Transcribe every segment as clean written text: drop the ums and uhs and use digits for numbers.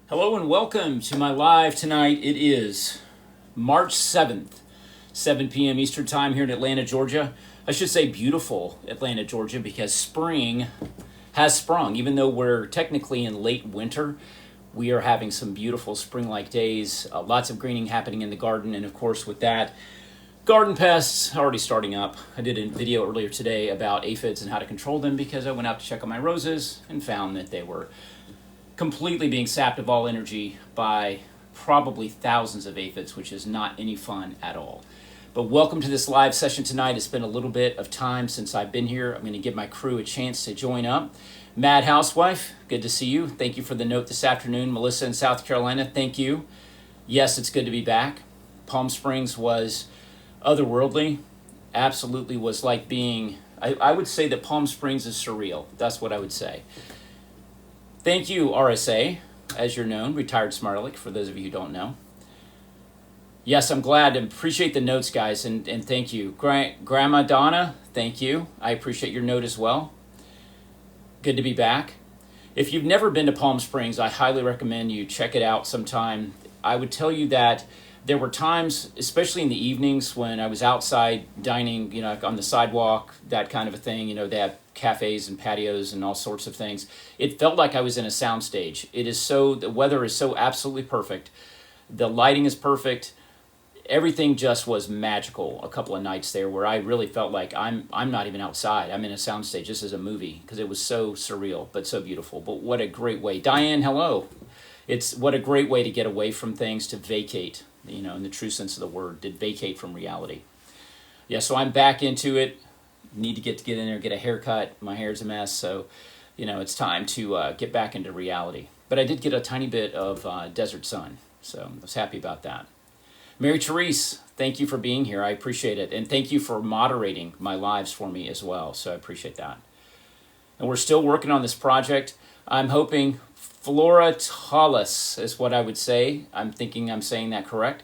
Hello and welcome to my live tonight. It is March 7th, 7 p.m. Eastern Time here in Atlanta, Georgia. I should say beautiful Atlanta, Georgia, because spring has sprung. Even though we're technically in late winter, we are having some beautiful spring-like days. Lots of greening happening in the garden, and of course with that, garden pests already starting up. I did a video earlier today about aphids and how to control them because I went out to check on my roses and found that they were completely being sapped of all energy by probably thousands of aphids, which is not any fun at all. But welcome to this live session tonight. It's been a little bit of time since I've been here. I'm going to give my crew a chance to join up. Mad Housewife, good to see you. Thank you for the note this afternoon. Melissa in South Carolina, thank you. Yes, it's good to be back. Palm Springs was otherworldly. Absolutely was like being, I would say that Palm Springs is surreal. That's what I would say. Thank you, RSA, as you're known, retired smart aleck, for those of you who don't know. Yes, I'm glad and appreciate the notes, guys, and thank you. Grandma Donna, thank you. I appreciate your note as well. Good to be back. If you've never been to Palm Springs, I highly recommend you check it out sometime. I would tell you that there were times, especially in the evenings, when I was outside dining, on the sidewalk, that kind of a thing. They have cafes and patios and all sorts of things. It felt like I was in a soundstage. The weather is so absolutely perfect. The lighting is perfect. Everything just was magical a couple of nights there where I really felt like I'm not even outside. I'm in a soundstage. This is a movie because it was so surreal, but so beautiful. But what a great way. Diane, hello. What a great way to get away from things, to vacate, in the true sense of the word, to vacate from reality. Yeah, so I'm back into it. Need to get in there, get a haircut. My hair's a mess, so it's time to get back into reality. But I did get a tiny bit of desert sun, so I was happy about that. Mary Therese, thank you for being here. I appreciate it, and thank you for moderating my lives for me as well. So I appreciate that. And we're still working on this project. I'm hoping Flora Tallis is what I would say. I'm thinking I'm saying that correct.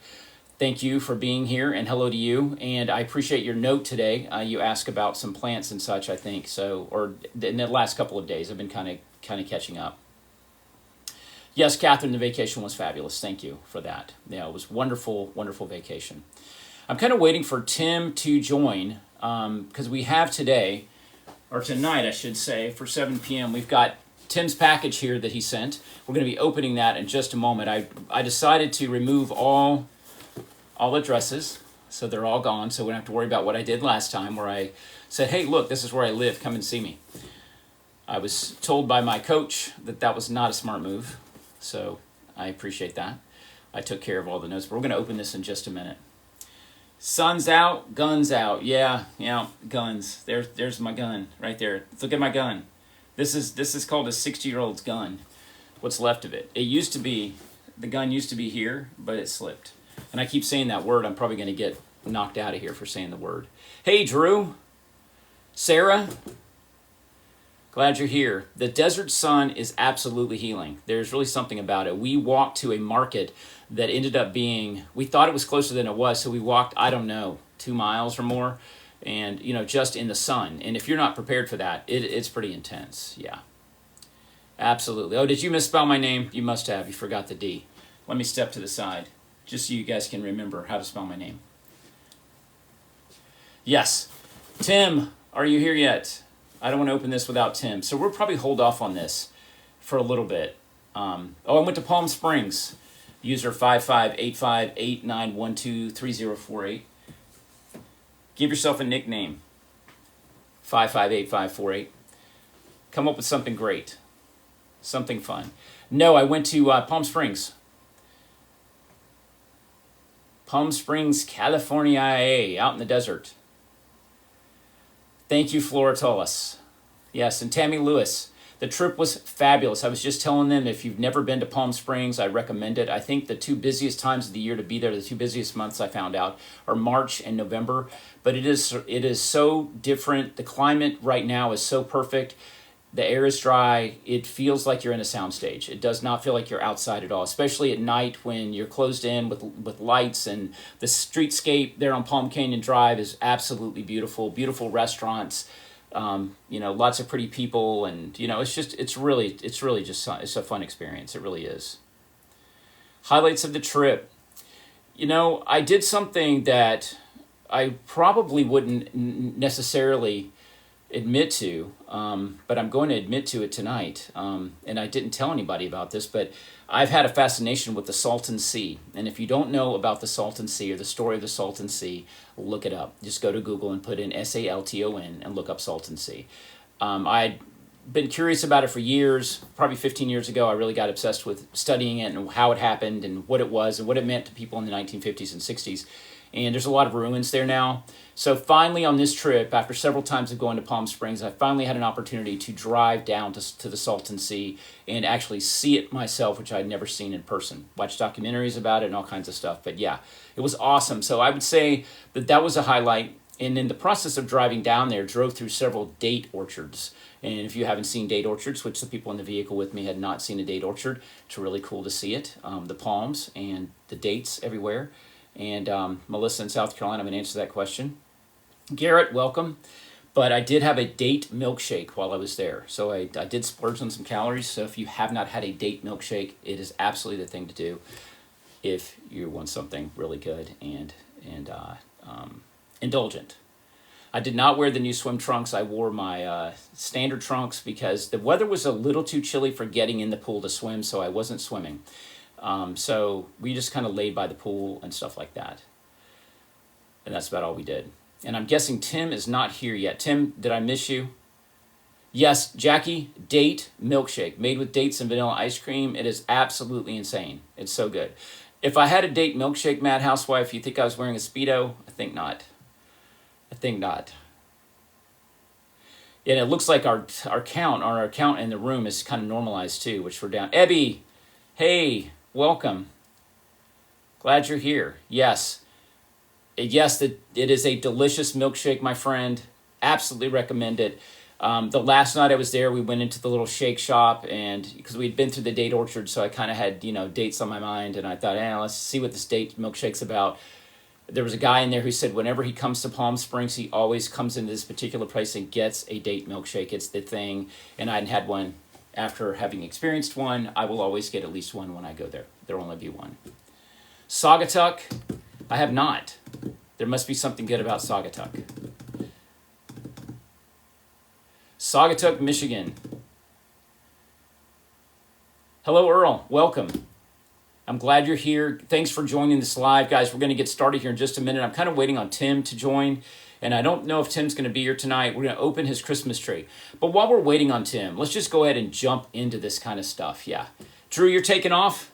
Thank you for being here, and hello to you. And I appreciate your note today. You asked about some plants and such, I think. Or in the last couple of days, I've been kind of catching up. Yes, Catherine, the vacation was fabulous. Thank you for that. Yeah, it was wonderful, wonderful vacation. I'm kind of waiting for Tim to join because we have today, or tonight, I should say, for 7 p.m. We've got Tim's package here that he sent. We're going to be opening that in just a moment. I decided to remove all addresses, so they're all gone, so we don't have to worry about what I did last time where I said, hey, look, this is where I live, come and see me. I was told by my coach that was not a smart move, so I appreciate that. I took care of all the notes, but we're going to open this in just a minute. Sun's out, guns out. Yeah, guns. There's my gun right there. Look at my gun. This is called a 60-year-old's gun. What's left of it. The gun used to be here, but it slipped. And I keep saying that word. I'm probably going to get knocked out of here for saying the word. Hey, Drew. Sarah. Glad you're here. The desert sun is absolutely healing. There's really something about it. We walked to a market that ended up being, we thought it was closer than it was, so we walked, 2 miles or more, and, just in the sun. And if you're not prepared for that, it's pretty intense. Yeah. Absolutely. Oh, did you misspell my name? You must have. You forgot the D. Let me step to the side, just so you guys can remember how to spell my name. Yes. Tim, are you here yet? I don't want to open this without Tim. So we'll probably hold off on this for a little bit. I went to Palm Springs. User 558589123048. Give yourself a nickname. 558548. Come up with something great. Something fun. No, I went to Palm Springs. Palm Springs, California, out in the desert. Thank you, Flora Tullis. Yes, and Tammy Lewis. The trip was fabulous. I was just telling them, if you've never been to Palm Springs, I recommend it. I think the two busiest times of the year to be there, the two busiest months I found out, are March and November. But it is so different. The climate right now is so perfect. The air is dry. It feels like you're in a soundstage. It does not feel like you're outside at all, especially at night when you're closed in with lights, and the streetscape there on Palm Canyon Drive is absolutely beautiful. Beautiful restaurants, lots of pretty people, and it's a fun experience. It really is. Highlights of the trip. You know, I did something that I probably wouldn't necessarily admit to, but I'm going to admit to it tonight. And I didn't tell anybody about this, but I've had a fascination with the Salton Sea. And if you don't know about the Salton Sea or the story of the Salton Sea, look it up. Just go to Google and put in Salton and look up Salton Sea. I'd been curious about it for years. Probably 15 years ago, I really got obsessed with studying it and how it happened and what it was and what it meant to people in the 1950s and 60s. And there's a lot of ruins there now. So finally on this trip, after several times of going to Palm Springs, I finally had an opportunity to drive down to the Salton Sea and actually see it myself, which I'd never seen in person. Watched documentaries about it and all kinds of stuff. But yeah, it was awesome. So I would say that that was a highlight. And in the process of driving down there, drove through several date orchards. And if you haven't seen date orchards, which the people in the vehicle with me had not seen a date orchard, it's really cool to see it. The palms and the dates everywhere. And Melissa in South Carolina, I'm going to answer that question. Garrett, welcome. But I did have a date milkshake while I was there. So I did splurge on some calories. So if you have not had a date milkshake, it is absolutely the thing to do if you want something really good and indulgent. I did not wear the new swim trunks. I wore my standard trunks because the weather was a little too chilly for getting in the pool to swim, so I wasn't swimming. So we just kind of laid by the pool and stuff like that. And that's about all we did. And I'm guessing Tim is not here yet. Tim, did I miss you? Yes, Jackie, date milkshake made with dates and vanilla ice cream. It is absolutely insane. It's so good. If I had a date milkshake, Mad Housewife, you think I was wearing a Speedo? I think not. I think not. And it looks like our count in the room is kind of normalized too, which we're down. Ebby, hey, welcome. Glad you're here. Yes. Yes, it is a delicious milkshake, my friend. Absolutely recommend it. The last night I was there, we went into the little shake shop, and because we'd been through the date orchard, so I kind of had, dates on my mind, and I thought, let's see what this date milkshake's about. There was a guy in there who said whenever he comes to Palm Springs, he always comes into this particular place and gets a date milkshake. It's the thing, and I hadn't had one. After having experienced one, I will always get at least one when I go there. There'll only be one. Saugatuck, I have not. There must be something good about Saugatuck. Saugatuck, Michigan. Hello, Earl. Welcome. I'm glad you're here. Thanks for joining this live. Guys, we're going to get started here in just a minute. I'm kind of waiting on Tim to join, and I don't know if Tim's going to be here tonight. We're going to open his Christmas tree. But while we're waiting on Tim, let's just go ahead and jump into this kind of stuff. Yeah. Drew, you're taking off?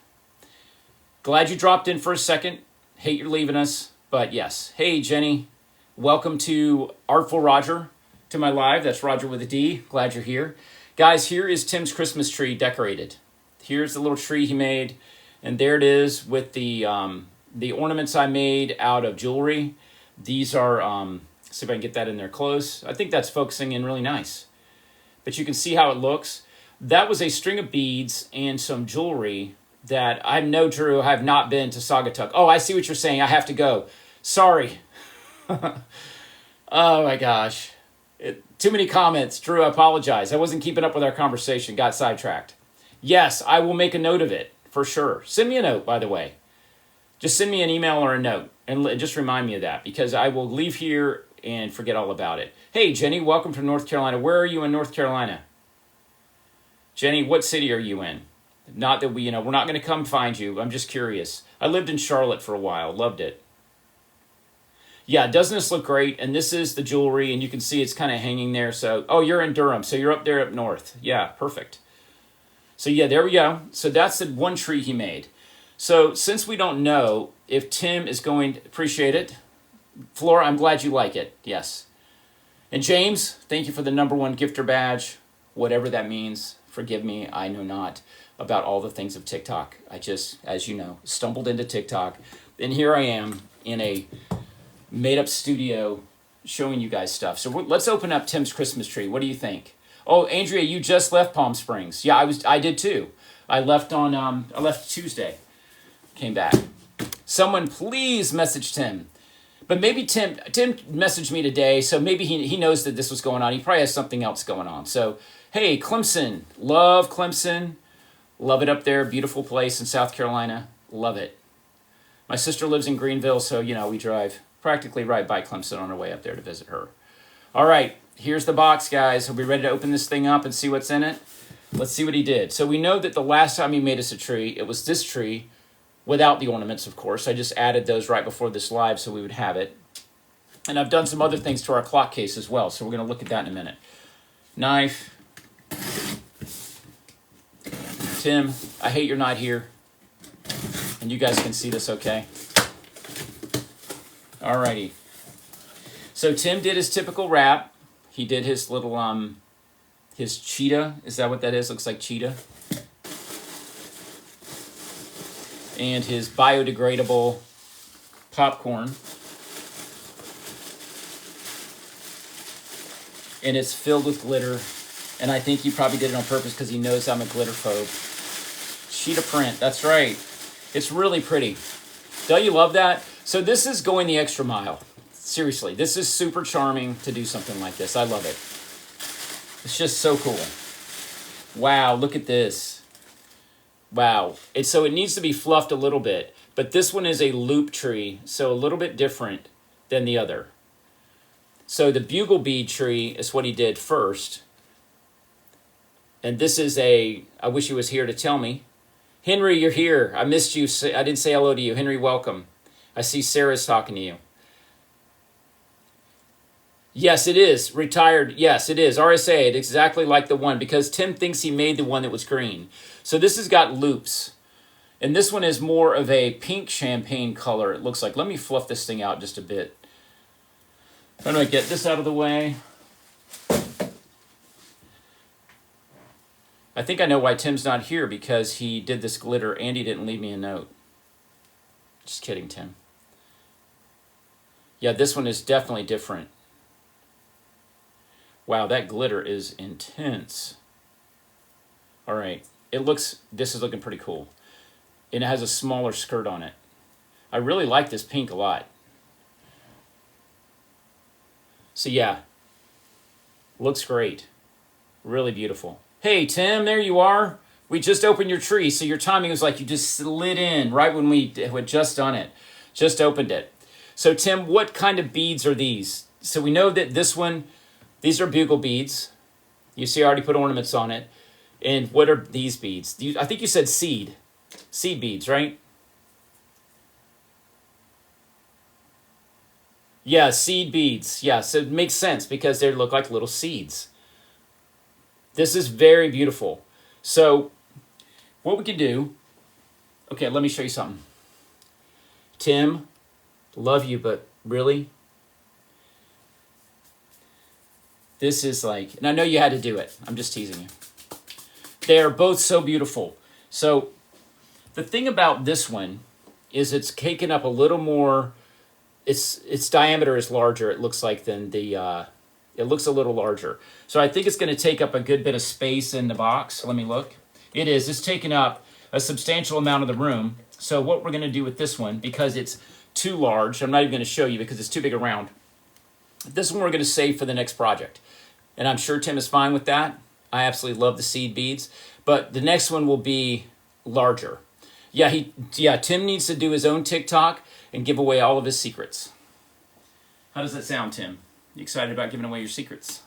Glad you dropped in for a second. Hate you're leaving us, but yes. Hey, Jenny. Welcome to Artful Roger, to my live. That's Roger with a D. Glad you're here. Guys, here is Tim's Christmas tree decorated. Here's the little tree he made. And there it is with the ornaments I made out of jewelry. These are, see if I can get that in there close. I think that's focusing in really nice. But you can see how it looks. That was a string of beads and some jewelry that I know, Drew, I have not been to Saugatuck. Oh, I see what you're saying. I have to go. Sorry. Oh my gosh. Too many comments. Drew, I apologize. I wasn't keeping up with our conversation. Got sidetracked. Yes, I will make a note of it. For sure. Send me a note, by the way. Just send me an email or a note and just remind me of that because I will leave here and forget all about it. Hey, Jenny, welcome from North Carolina. Where are you in North Carolina? Jenny, what city are you in? Not that we're not going to come find you. I'm just curious. I lived in Charlotte for a while. Loved it. Yeah, doesn't this look great? And this is the jewelry, and you can see it's kind of hanging there. So, you're in Durham. So you're up there up north. Yeah, perfect. So yeah, there we go. So that's the one tree he made. So since we don't know if Tim is going to appreciate it, Flora, I'm glad you like it. Yes. And James, thank you for the #1 gifter badge, whatever that means. Forgive me, I know not about all the things of TikTok. I just, as you know, stumbled into TikTok. And here I am in a made-up studio showing you guys stuff. So let's open up Tim's Christmas tree. What do you think? Oh, Andrea, you just left Palm Springs. Yeah, I did too. I left Tuesday. Came back. Someone please message Tim. But maybe Tim messaged me today, so maybe he knows that this was going on. He probably has something else going on. So, hey, Clemson. Love Clemson. Love it up there. Beautiful place in South Carolina. Love it. My sister lives in Greenville, so, you know, we drive practically right by Clemson on our way up there to visit her. All right, here's the box, guys. Are we ready to open this thing up and see what's in it? Let's see what he did. So we know that the last time he made us a tree, it was this tree without the ornaments, of course. I just added those right before this live so we would have it. And I've done some other things to our clock case as well, so we're going to look at that in a minute. Knife. Tim, I hate you're not here. And you guys can see this okay? Alrighty. So Tim did his typical wrap. He did his little, his cheetah. Is that what that is? Looks like cheetah. And his biodegradable popcorn. And it's filled with glitter. And I think he probably did it on purpose because he knows I'm a glitter phobe. Cheetah print, that's right. It's really pretty. Don't you love that? So this is going the extra mile. Seriously, this is super charming to do something like this. I love it. It's just so cool. Wow, look at this. Wow. So it needs to be fluffed a little bit. But this one is a loop tree, so a little bit different than the other. So the bugle bead tree is what he did first. And this is I wish he was here to tell me. Henry, you're here. I missed you. I didn't say hello to you. Henry, welcome. I see Sarah's talking to you. Yes, it is. Retired. Yes, it is. RSA, it's exactly like the one because Tim thinks he made the one that was green. So this has got loops. And this one is more of a pink champagne color, it looks like. Let me fluff this thing out just a bit. How do I get this out of the way? I think I know why Tim's not here because he did this glitter and he didn't leave me a note. Just kidding, Tim. Yeah, this one is definitely different. Wow, that glitter is intense. All right, this is looking pretty cool. And it has a smaller skirt on it. I really like this pink a lot. So yeah, looks great. Really beautiful. Hey, Tim, there you are. We just opened your tree, so your timing was like you just slid in right when we had just done it. Just opened it. So, Tim, what kind of beads are these? So we know that this one, these are bugle beads. You see I already put ornaments on it. And what are these beads? I think you said seed. Seed beads, right? Yeah, seed beads. Yeah, so it makes sense because they look like little seeds. This is very beautiful. So what we can do, okay, let me show you something. Tim, love you, but really? This is like, and I know you had to do it. I'm just teasing you. They are both so beautiful. So the thing about this one is it's taken up a little more, its diameter is larger, it looks like, than the, it looks a little larger. So I think it's going to take up a good bit of space in the box. Let me look. It is. It's taking up a substantial amount of the room. So what we're going to do with this one, because it's too large, I'm not even going to show you because it's too big around. This one we're going to save for the next project. And I'm sure Tim is fine with that. I absolutely love the seed beads. But the next one will be larger. Yeah, Tim needs to do his own TikTok and give away all of his secrets. How does that sound, Tim? You excited about giving away your secrets?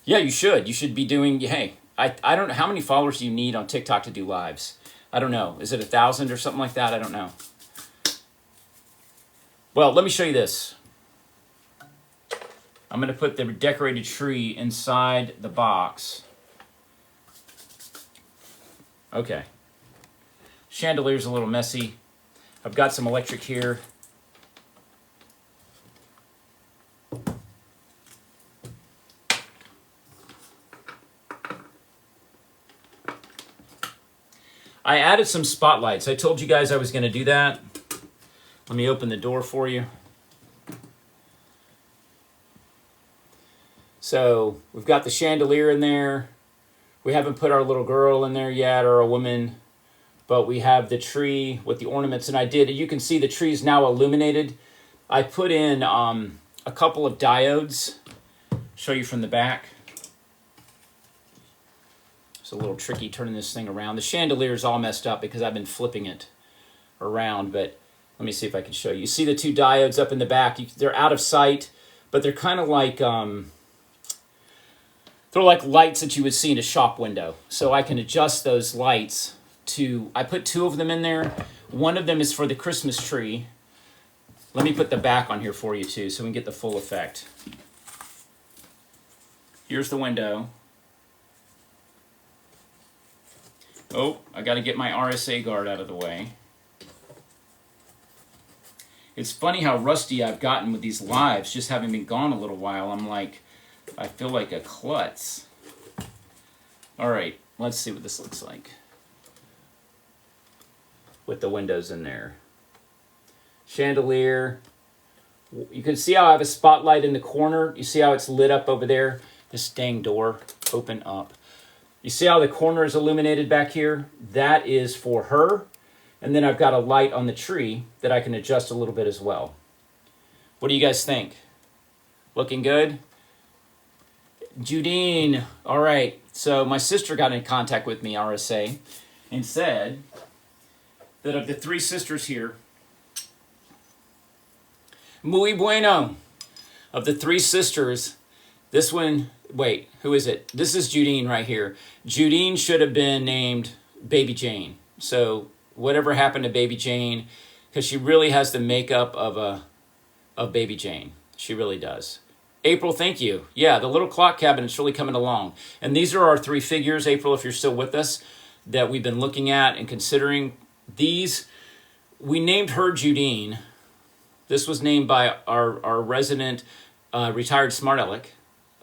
Yeah, you should. You should be doing, hey, I don't know, how many followers do you need on TikTok to do lives? I don't know. Is it 1,000 or something like that? I don't know. Well, let me show you this. I'm going to put the decorated tree inside the box. Okay. Chandelier's a little messy. I've got some electric here. I added some spotlights. I told you guys I was going to do that. Let me open the door for you. So we've got the chandelier in there. We haven't put our little girl in there yet, or a woman, but we have the tree with the ornaments. And you can see the tree is now illuminated. I put in a couple of diodes. Show you from the back. It's a little tricky turning this thing around. The chandelier is all messed up because I've been flipping it around, but let me see if I can show you. You see the two diodes up in the back. They're out of sight, but they're kind of like they're like lights that you would see in a shop window. So I can adjust those lights to, I put two of them in there. One of them is for the Christmas tree. Let me put the back on here for you too so we can get the full effect. Here's the window. Oh, I got to get my RSA guard out of the way. It's funny how rusty I've gotten with these lives, just having been gone a little while. I'm like, I feel like a klutz. All right, let's see what this looks like with the windows in there. Chandelier. You can see how I have a spotlight in the corner. You see how it's lit up over there? This dang door, open up. You see how the corner is illuminated back here? That is for her. And then I've got a light on the tree that I can adjust a little bit as well. What do you guys think? Looking good? Judine. All right. So my sister got in contact with me, RSA, and said that of the three sisters here, muy bueno. Of the three sisters, this one, wait, who is it? This is Judine right here. Judine should have been named Baby Jane. So whatever happened to Baby Jane, because she really has the makeup of Baby Jane. She really does. April, thank you. Yeah, the little clock cabinet's really coming along. And these are our three figures, April, if you're still with us, that we've been looking at and considering. These, we named her Judine. This was named by our resident retired smart aleck,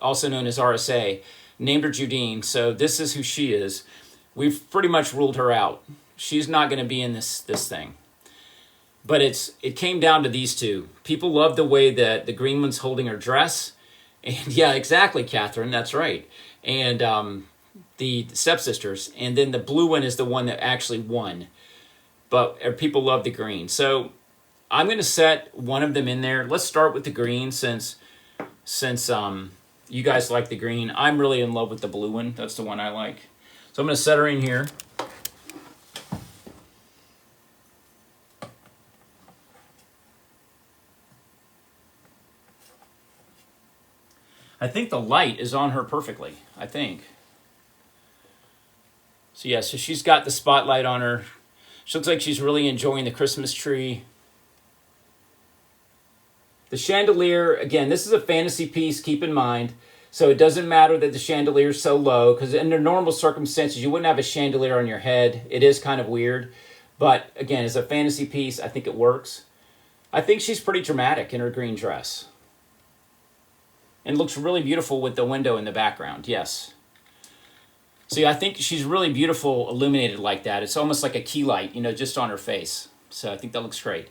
also known as RSA, named her Judine. So this is who she is. We've pretty much ruled her out. She's not going to be in this thing. But it came down to these two. People love the way that the green one's holding her dress. And yeah, exactly, Catherine. That's right. And the stepsisters. And then the blue one is the one that actually won. But people love the green. So I'm going to set one of them in there. Let's start with the green since you guys like the green. I'm really in love with the blue one. That's the one I like. So I'm going to set her in here. I think the light is on her perfectly, I think. So yeah, so she's got the spotlight on her. She looks like she's really enjoying the Christmas tree. The chandelier, again, this is a fantasy piece, keep in mind. So it doesn't matter that the chandelier is so low, because under normal circumstances, you wouldn't have a chandelier on your head. It is kind of weird. But again, as a fantasy piece, I think it works. I think she's pretty dramatic in her green dress. And looks really beautiful with the window in the background, yes. See, I think she's really beautiful illuminated like that. It's almost like a key light, just on her face. So I think that looks great.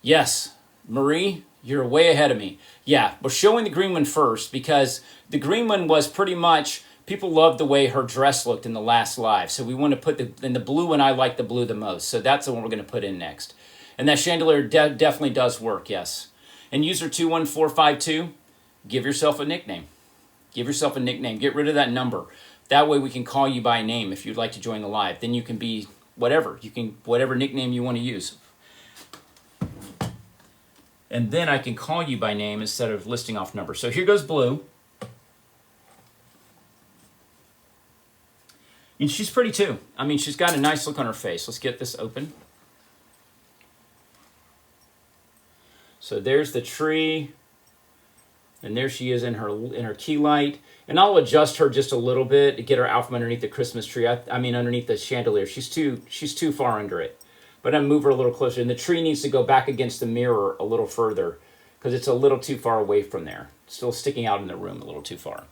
Yes, Marie, you're way ahead of me. Yeah, we're showing the green one first because the green one was pretty much, people loved the way her dress looked in the last live. So we want to put in the blue one, I like the blue the most. So that's the one we're going to put in next. And that chandelier definitely does work, yes. And user 21452, give yourself a nickname. Give yourself a nickname. Get rid of that number. That way we can call you by name if you'd like to join the live. Then you can be whatever. Whatever nickname you want to use. And then I can call you by name instead of listing off numbers. So here goes blue. And she's pretty too. I mean, she's got a nice look on her face. Let's get this open. So there's the tree, and there she is in her key light. And I'll adjust her just a little bit to get her out from underneath the Christmas tree. I mean, underneath the chandelier. She's too far under it. But I'm move her a little closer. And the tree needs to go back against the mirror a little further because it's a little too far away from there. Still sticking out in the room a little too far.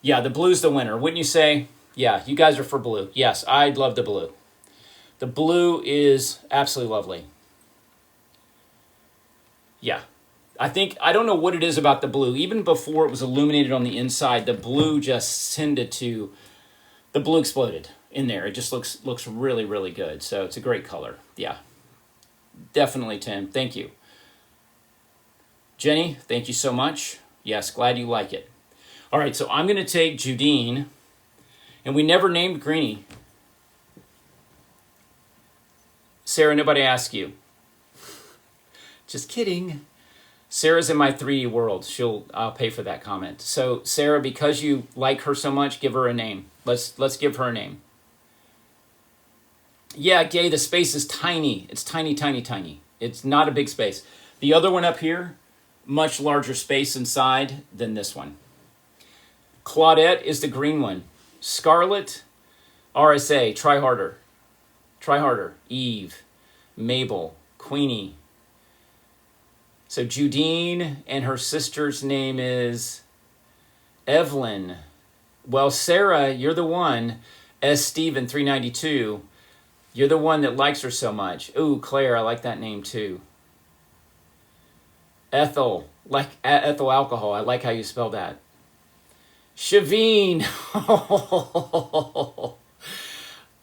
Yeah, the blue's the winner. Wouldn't you say? Yeah, you guys are for blue. Yes, I'd love the blue. The blue is absolutely lovely. Yeah, I don't know what it is about the blue. Even before it was illuminated on the inside, the blue just the blue exploded in there. It just looks really, really good. So it's a great color. Yeah, definitely, Tim. Thank you. Jenny, thank you so much. Yes, glad you like it. All right, so I'm going to take Judine, and we never named Greenie. Sarah, nobody asked you. Just kidding. Sarah's in my 3D world. I'll pay for that comment. So Sarah, because you like her so much, give her a name. Let's give her a name. Yeah, Gay, the space is tiny. It's tiny, tiny, tiny. It's not a big space. The other one up here, much larger space inside than this one. Claudette is the green one. Scarlet, RSA, try harder. Try harder. Eve, Mabel, Queenie. So Judine, and her sister's name is Evelyn. Well, Sarah, you're the one. S. Steven 392. You're the one that likes her so much. Ooh, Claire, I like that name too. Ethel, like ethyl alcohol. I like how you spell that. Shavine.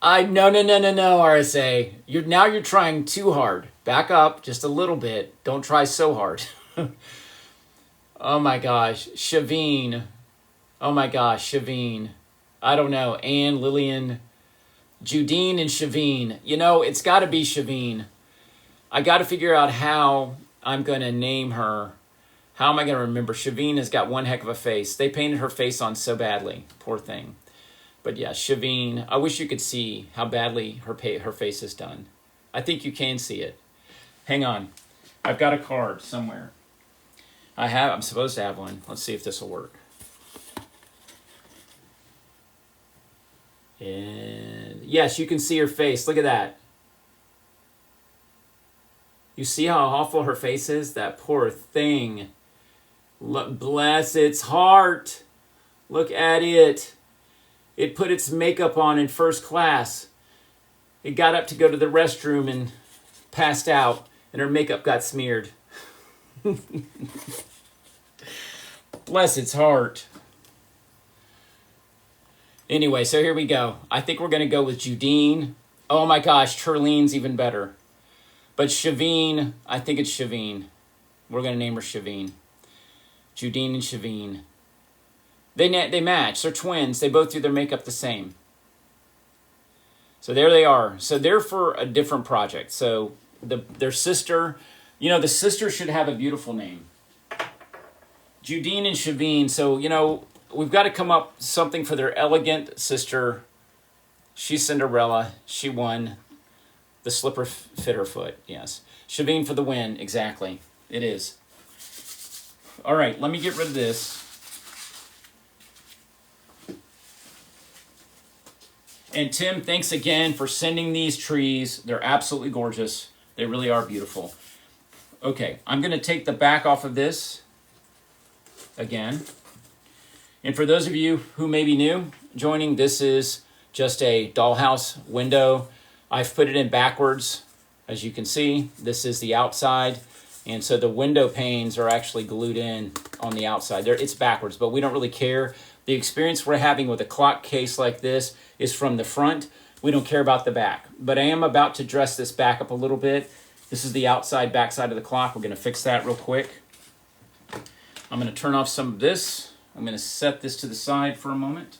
No, RSA. You're trying too hard. Back up just a little bit. Don't try so hard. Oh my gosh, Shavine. Oh my gosh, Shavine. I don't know. Anne, Lillian, Judine, and Shavine. You know, it's got to be Shavine. I got to figure out how I'm going to name her. How am I going to remember? Shavine has got one heck of a face. They painted her face on so badly. Poor thing. But yeah, Shavine. I wish you could see how badly her face is done. I think you can see it. Hang on. I've got a card somewhere. I'm supposed to have one. Let's see if this will work. And yes, you can see her face. Look at that. You see how awful her face is? That poor thing. Bless its heart. Look at it. It put its makeup on in first class. It got up to go to the restroom and passed out, and her makeup got smeared. Bless its heart. Anyway, so here we go. I think we're going to go with Judine. Oh my gosh, Charlene's even better. But Shavine, I think it's Shavine. We're going to name her Shavine. Judine and Shavine. They match. They're twins. They both do their makeup the same. So there they are. So they're for a different project. So their sister, you know, the sister should have a beautiful name. Judine and Shavine. So, you know, we've got to come up with something for their elegant sister. She's Cinderella. She won. The slipper fit her foot. Yes. Shavine for the win. Exactly. It is. All right. Let me get rid of this. And Tim, thanks again for sending these trees. They're absolutely gorgeous. They really are beautiful. Okay. I'm going to take the back off of this again. And for those of you who may be new joining, this is just a dollhouse window. I've put it in backwards. As you can see, this is the outside. And so the window panes are actually glued in on the outside. It's backwards, but we don't really care. The experience we're having with a clock case like this is from the front. We don't care about the back. But I am about to dress this back up a little bit. This is the outside, backside of the clock. We're going to fix that real quick. I'm going to turn off some of this. I'm going to set this to the side for a moment.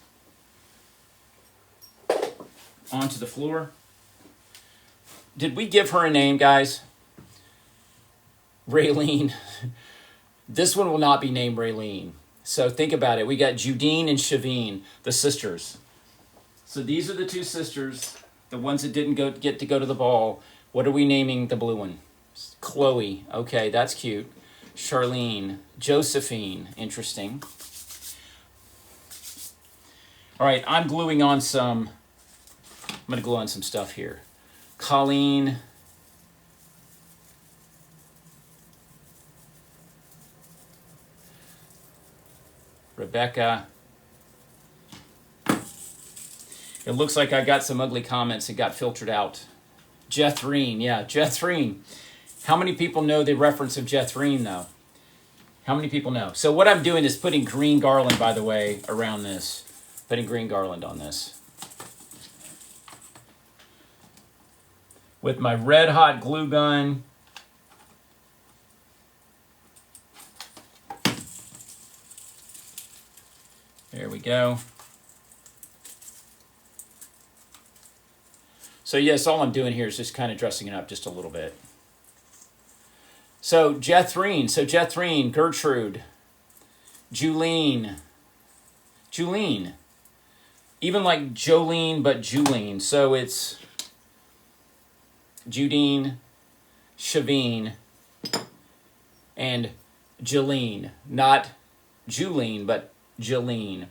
Onto the floor. Did we give her a name, guys? Raylene. This one will not be named Raylene. So think about it. We got Judine and Shavine, the sisters. So these are the two sisters, the ones that didn't get to go to the ball. What are we naming the blue one? Chloe. Okay, that's cute. Charlene. Josephine. Interesting. All right, I'm going to glue on some stuff here. Colleen. Rebecca. It looks like I got some ugly comments that got filtered out. Jethreen, yeah, Jethreen. How many people know the reference of Jethreen, though? How many people know? So what I'm doing is putting green garland, by the way, around this. Putting green garland on this. With my red hot glue gun. There we go. So yes, all I'm doing here is just kind of dressing it up just a little bit. So Jethrine, Gertrude, Julene, even like Jolene, but Julene. So it's Judine, Shavine, and Jolene. Not Julene, but Jolene.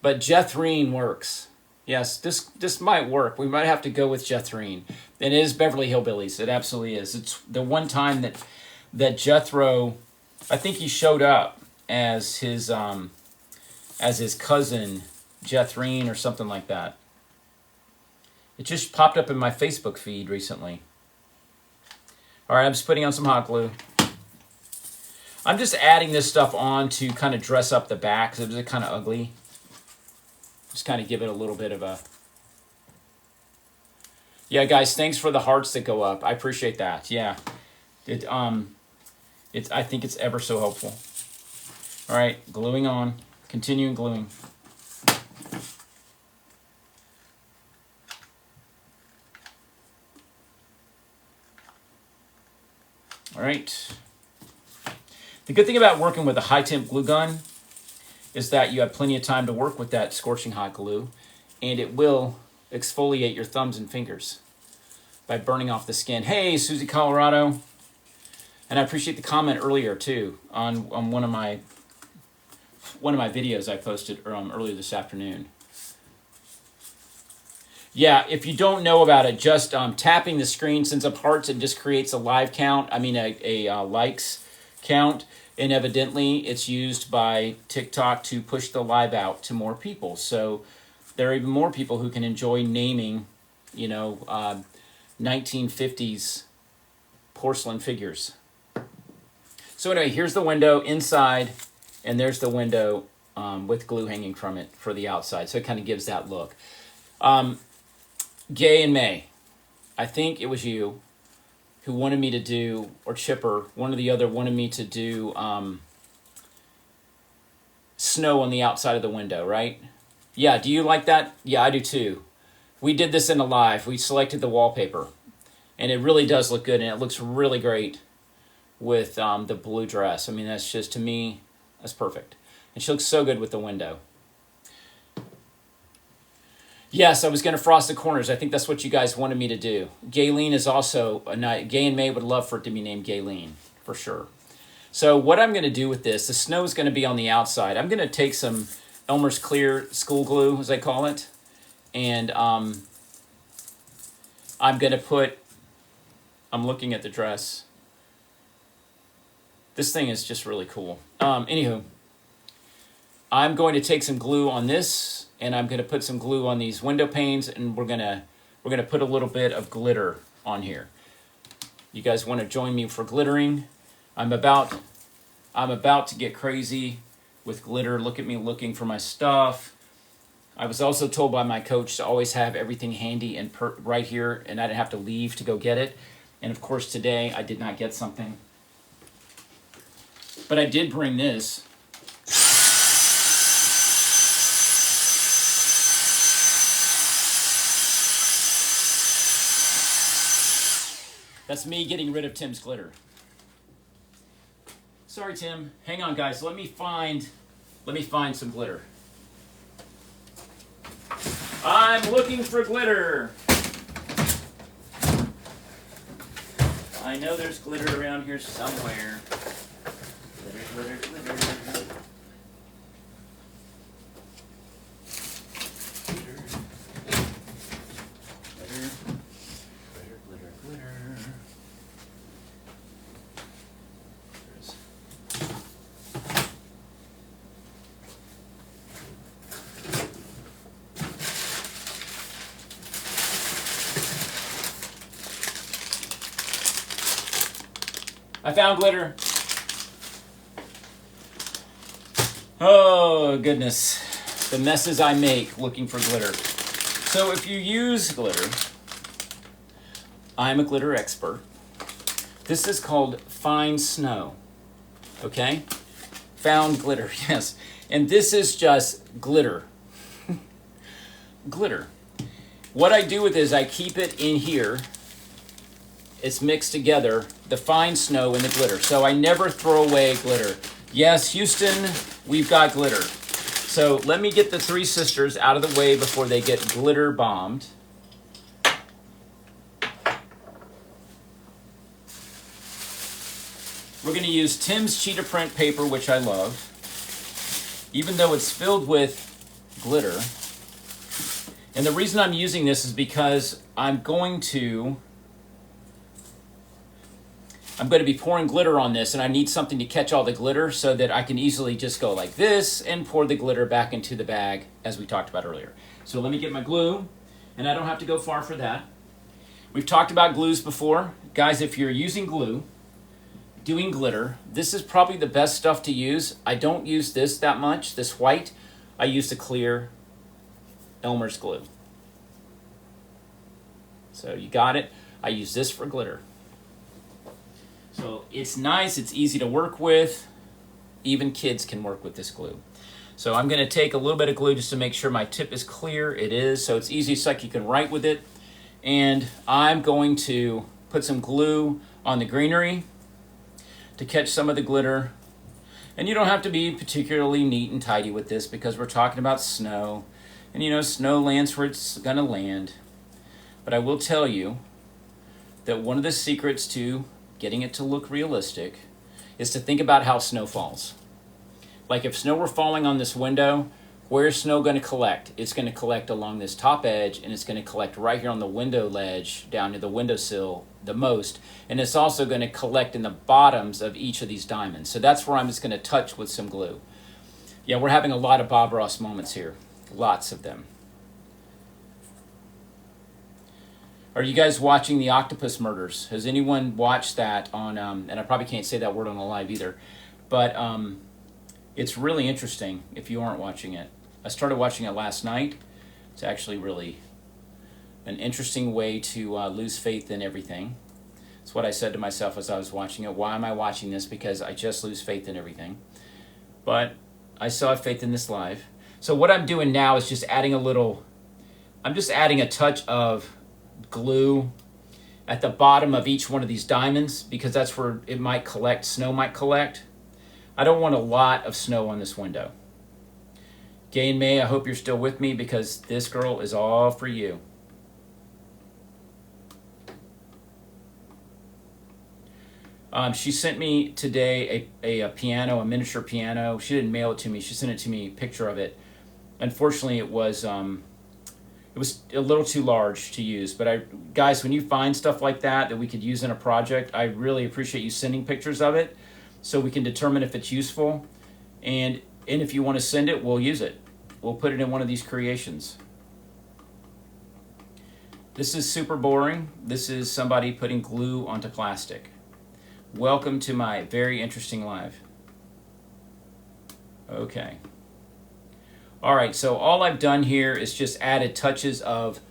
But Jethrine works. Yes, this might work. We might have to go with Jethrine. It is Beverly Hillbillies. It absolutely is. It's the one time that Jethro, I think he showed up as his cousin Jethrine or something like that. It just popped up in my Facebook feed recently. All right, I'm just putting on some hot glue. I'm just adding this stuff on to kind of dress up the back because it was kind of ugly. Just kind of give it a little bit of a... Yeah, guys, thanks for the hearts that go up. I appreciate that. Yeah. I think it's ever so helpful. All right, gluing on. Continuing gluing. All right. The good thing about working with a high-temp glue gun is that you have plenty of time to work with that scorching hot glue, and it will exfoliate your thumbs and fingers by burning off the skin. Hey, Susie, Colorado. And I appreciate the comment earlier, too, on one of my videos I posted earlier this afternoon. Yeah, if you don't know about it, just tapping the screen sends up hearts and just creates a live count. I mean, a likes count. And evidently, it's used by TikTok to push the live out to more people. So there are even more people who can enjoy naming, 1950s porcelain figures. So anyway, here's the window inside, and there's the window with glue hanging from it for the outside. So it kind of gives that look. Gay and May, I think it was you who wanted me to do, or Chipper, one or the other wanted me to do snow on the outside of the window, right? Yeah, do you like that? Yeah, I do too. We did this in a live. We selected the wallpaper, and it really does look good, and it looks really great with the blue dress. I mean, that's just, to me, that's perfect. And she looks so good with the window. Yes, I was going to frost the corners. I think that's what you guys wanted me to do. Gayleen is also a night. Gay and May would love for it to be named Gayleen, for sure. So what I'm going to do with this, the snow is going to be on the outside. I'm going to take some Elmer's Clear school glue, as I call it, and I'm going to put, I'm looking at the dress. This thing is just really cool. Anywho, I'm going to take some glue on this, and I'm going to put some glue on these window panes, and we're going to put a little bit of glitter on here. You guys want to join me for glittering? I'm about to get crazy with glitter. Look at me looking for my stuff. I was also told by my coach to always have everything handy and right here, and I didn't have to leave to go get it. And of course today I did not get something. But I did bring this. That's me getting rid of Tim's glitter. Sorry, Tim. Hang on, guys. Let me find some glitter. I'm looking for glitter. I know there's glitter around here somewhere. Glitter, glitter, glitter. I found glitter. Oh, goodness. The messes I make looking for glitter. So if you use glitter, I'm a glitter expert. This is called fine snow. Okay? Found glitter, yes. And this is just glitter. Glitter. What I do with it is I keep it in here. It's mixed together, the fine snow and the glitter. So I never throw away glitter. Yes, Houston, we've got glitter. So let me get the three sisters out of the way before they get glitter bombed. We're going to use Tim's cheetah print paper, which I love. Even though it's filled with glitter. And the reason I'm using this is because I'm going to be pouring glitter on this, and I need something to catch all the glitter so that I can easily just go like this and pour the glitter back into the bag as we talked about earlier. So let me get my glue, and I don't have to go far for that. We've talked about glues before. Guys, if you're using glue, doing glitter, this is probably the best stuff to use. I don't use this that much, this white. I use the clear Elmer's glue. So you got it. I use this for glitter. So it's nice, it's easy to work with. Even kids can work with this glue. So I'm going to take a little bit of glue just to make sure my tip is clear. It is, so it's easy, so like you can write with it. And I'm going to put some glue on the greenery to catch some of the glitter. And you don't have to be particularly neat and tidy with this because we're talking about snow. And you know, snow lands where it's going to land. But I will tell you that one of the secrets to getting it to look realistic is to think about how snow falls. Like if snow were falling on this window, where's snow going to collect? It's going to collect along this top edge, and it's going to collect right here on the window ledge down to the windowsill the most. And it's also going to collect in the bottoms of each of these diamonds. So that's where I'm just going to touch with some glue. Yeah, we're having a lot of Bob Ross moments here. Lots of them. Are you guys watching the Octopus Murders? Has anyone watched that on, and I probably can't say that word on the live either, but it's really interesting if you aren't watching it. I started watching it last night. It's actually really an interesting way to lose faith in everything. It's what I said to myself as I was watching it. Why am I watching this? Because I just lose faith in everything. But I still have faith in this live. So what I'm doing now is just adding I'm just adding a touch of glue at the bottom of each one of these diamonds because that's where it might collect, snow might collect. I don't want a lot of snow on this window. Gay and May, I hope you're still with me because this girl is all for you. She sent me today a piano, a miniature piano. She didn't mail it to me. She sent it to me, a picture of it. Unfortunately, it was a little too large to use. But guys, when you find stuff like that we could use in a project, I really appreciate you sending pictures of it so we can determine if it's useful. And if you want to send it, we'll use it. We'll put it in one of these creations. This is super boring. This is somebody putting glue onto plastic. Welcome to my very interesting live. Okay. All right, so all I've done here is just added touches of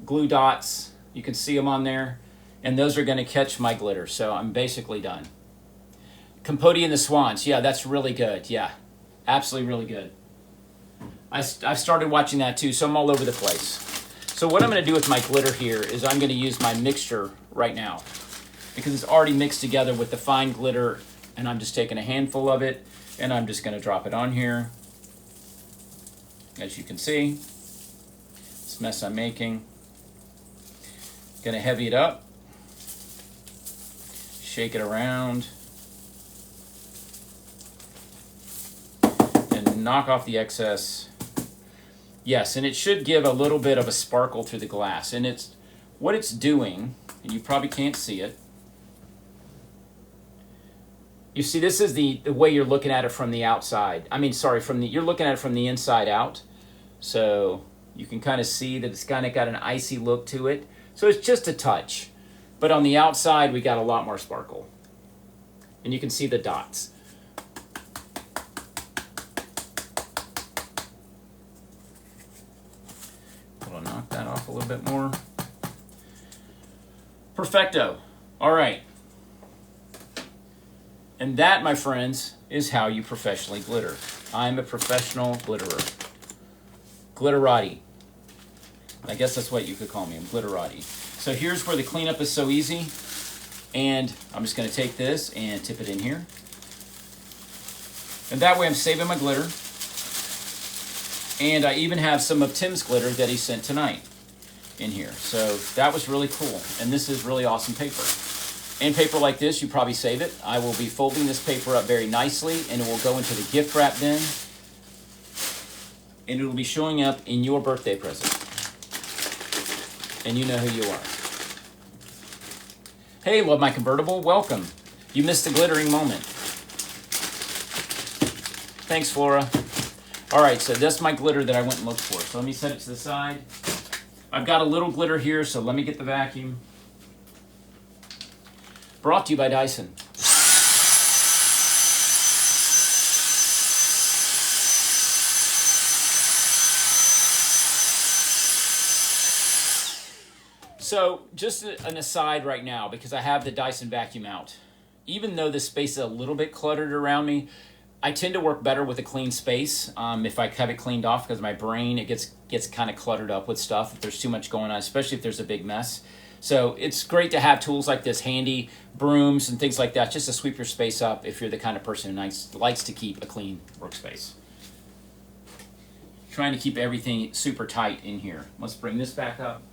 glue dots. You can see them on there, and those are going to catch my glitter, so I'm basically done. Capote and the Swans, yeah, that's really good. Yeah, absolutely really good. I've started watching that too, so I'm all over the place. So what I'm going to do with my glitter here is I'm going to use my mixture right now because it's already mixed together with the fine glitter, and I'm just taking a handful of it, and I'm just going to drop it on here. As you can see, this mess I'm making. Gonna heavy it up, shake it around, and knock off the excess. Yes, and it should give a little bit of a sparkle through the glass. And what it's doing, and you probably can't see it. You see, this is the way you're looking at it from the outside. I mean, sorry, you're looking at it from the inside out. So you can kind of see that it's kind of got an icy look to it. So it's just a touch. But on the outside, we got a lot more sparkle. And you can see the dots. I'll knock that off a little bit more. Perfecto. All right. And that, my friends, is how you professionally glitter. I'm a professional glitterer. Glitterati. I guess that's what you could call me. I'm glitterati. So here's where the cleanup is so easy. And I'm just going to take this and tip it in here. And that way I'm saving my glitter. And I even have some of Tim's glitter that he sent tonight in here. So that was really cool. And this is really awesome paper. And paper like this, you probably save it. I will be folding this paper up very nicely, and it will go into the gift wrap bin. And it will be showing up in your birthday present. And you know who you are. Hey, love my convertible. Welcome. You missed the glittering moment. Thanks, Flora. All right, so that's my glitter that I went and looked for. So let me set it to the side. I've got a little glitter here, so let me get the vacuum. Brought to you by Dyson. So just an aside right now, because I have the Dyson vacuum out. Even though this space is a little bit cluttered around me, I tend to work better with a clean space if I have it cleaned off, because my brain, it gets kind of cluttered up with stuff if there's too much going on, especially if there's a big mess. So it's great to have tools like this handy, brooms and things like that, just to sweep your space up if you're the kind of person who likes to keep a clean workspace. Trying to keep everything super tight in here. Let's bring this back up.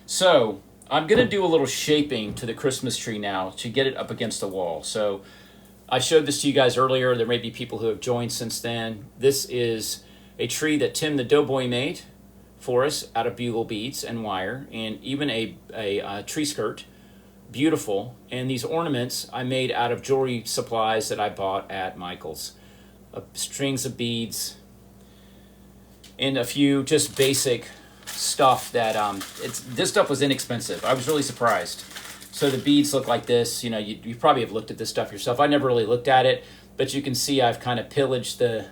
So I'm going to do a little shaping to the Christmas tree now to get it up against the wall. So I showed this to you guys earlier. There may be people who have joined since then. This is a tree that Tim the Doughboy made for us out of bugle beads and wire, and even a tree skirt. Beautiful. And these ornaments I made out of jewelry supplies that I bought at Michael's. Strings of beads and a few just basic stuff that this stuff was inexpensive. I was really surprised. So the beads look like this. You know, you probably have looked at this stuff yourself. I never really looked at it, but you can see I've kind of pillaged the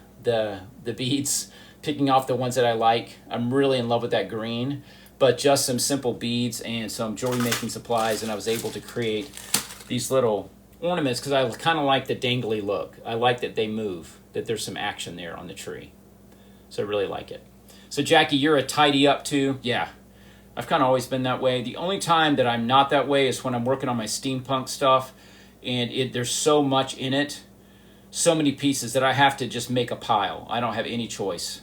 beads, picking off the ones that I like. I'm really in love with that green, but just some simple beads and some jewelry making supplies, and I was able to create these little ornaments because I kind of like the dangly look. I like that they move, that there's some action there on the tree. So I really like it. So Jackie, you're a tidy up too? Yeah, I've kind of always been that way. The only time that I'm not that way is when I'm working on my steampunk stuff, and there's so much in it, so many pieces that I have to just make a pile. I don't have any choice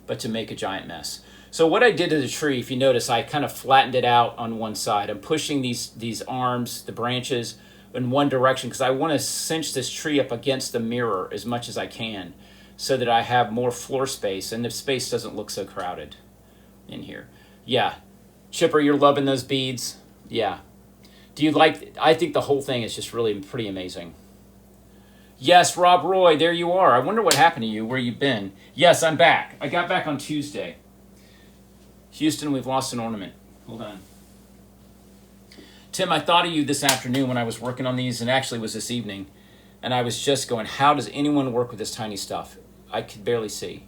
but to make a giant mess. So what I did to the tree, if you notice, I kind of flattened it out on one side. I'm pushing these arms, the branches, in one direction because I want to cinch this tree up against the mirror as much as I can so that I have more floor space and the space doesn't look so crowded in here. Yeah. Chipper, you're loving those beads? Yeah. Do you like, I think the whole thing is just really pretty amazing. Yes, Rob Roy, there you are. I wonder what happened to you, where you've been. Yes, I'm back. I got back on Tuesday. Houston, we've lost an ornament. Hold on. Tim, I thought of you this afternoon when I was working on these, and actually it was this evening, and I was just going, how does anyone work with this tiny stuff? I could barely see.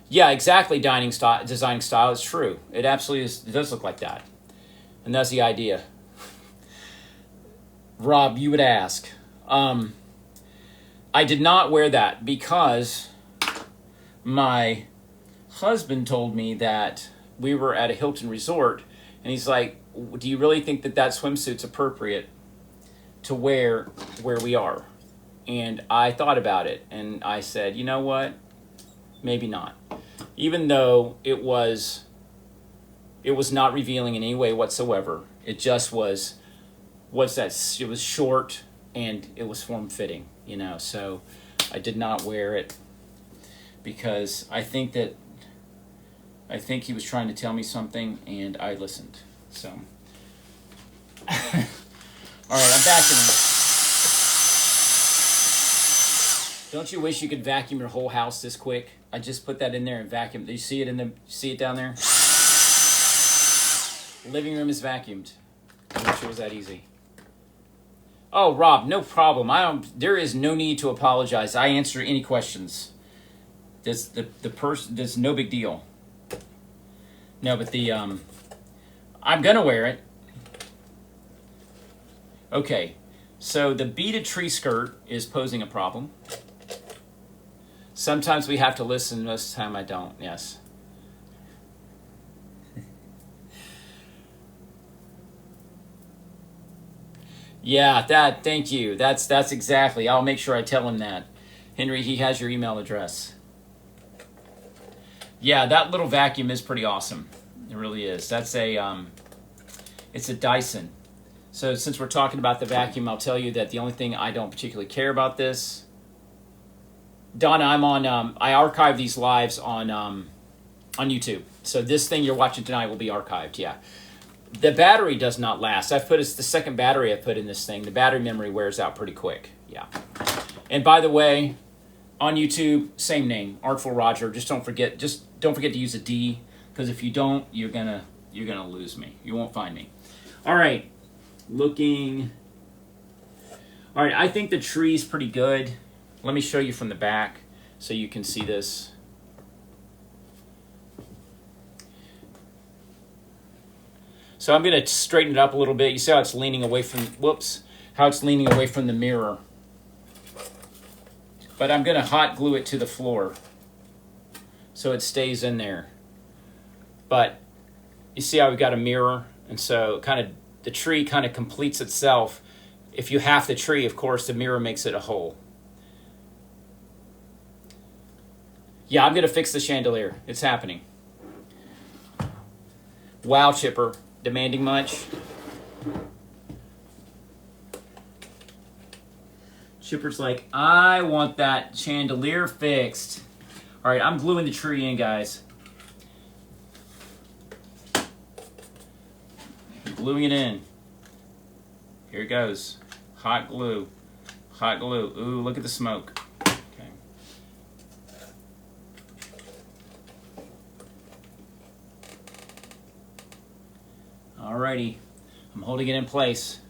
Yeah, exactly, designing style is true. It absolutely is. It does look like that. And that's the idea. Rob, you would ask. I did not wear that because my husband told me that we were at a Hilton resort, and he's like, do you really think that swimsuit's appropriate to wear where we are? And I thought about it, and I said, you know what? Maybe not. Even though it was not revealing in any way whatsoever. It just was it was short and it was form-fitting, you know. So I did not wear it because I think he was trying to tell me something, and I listened. So, all right, I'm vacuuming. Don't you wish you could vacuum your whole house this quick? I just put that in there and vacuum. Do you see it down there? Living room is vacuumed. I wish it was that easy. Oh, Rob, no problem. There is no need to apologize. I answer any questions. There's no big deal. No, but I'm gonna wear it. Okay, so the beaded tree skirt is posing a problem. Sometimes we have to listen, most of the time I don't, yes. Yeah, thank you. That's exactly. I'll make sure I tell him that. Henry, he has your email address. Yeah, that little vacuum is pretty awesome. It really is. That's it's a Dyson. So since we're talking about the vacuum, I'll tell you that the only thing I don't particularly care about this. Donna, I'm on, I archive these lives on YouTube. So this thing you're watching tonight will be archived, yeah. The battery does not last. it's the second battery I put in this thing. The battery memory wears out pretty quick, yeah. And by the way, on YouTube, same name, Artful Roger. Just don't forget to use a D, because if you don't, you're gonna lose me. You won't find me. All right, looking. All right, I think the tree's pretty good. Let me show you from the back so you can see this. So I'm going to straighten it up a little bit. You see how it's leaning away from, how it's leaning away from the mirror. But I'm going to hot glue it to the floor so it stays in there. But you see how we've got a mirror? And so the tree kind of completes itself. If you half the tree, of course, the mirror makes it a whole. Yeah, I'm going to fix the chandelier. It's happening. Wow, Chipper. Demanding much? Chipper's like, I want that chandelier fixed. All right, I'm gluing the tree in, guys. Gluing it in. Here it goes. Hot glue. Hot glue. Ooh, look at the smoke. Okay. Alrighty. I'm holding it in place.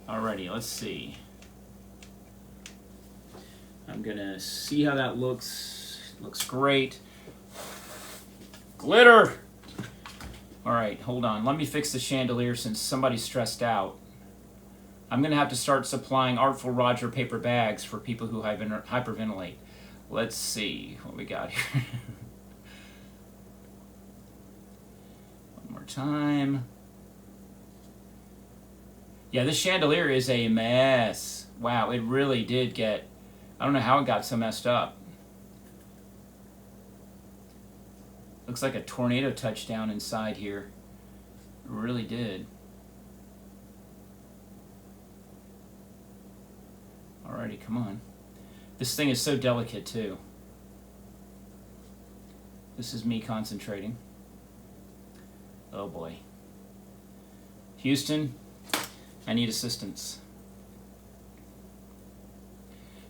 Alrighty, let's see. I'm gonna see how that looks. Looks great. Glitter! Alright, hold on. Let me fix the chandelier since somebody's stressed out. I'm gonna have to start supplying Artful Roger paper bags for people who hyperventilate. Let's see what we got here. One more time. Yeah, this chandelier is a mess. Wow, it really did get... I don't know how it got so messed up. Looks like a tornado touchdown inside here. It really did. Alrighty, come on. This thing is so delicate too. This is me concentrating. Oh boy. Houston, I need assistance.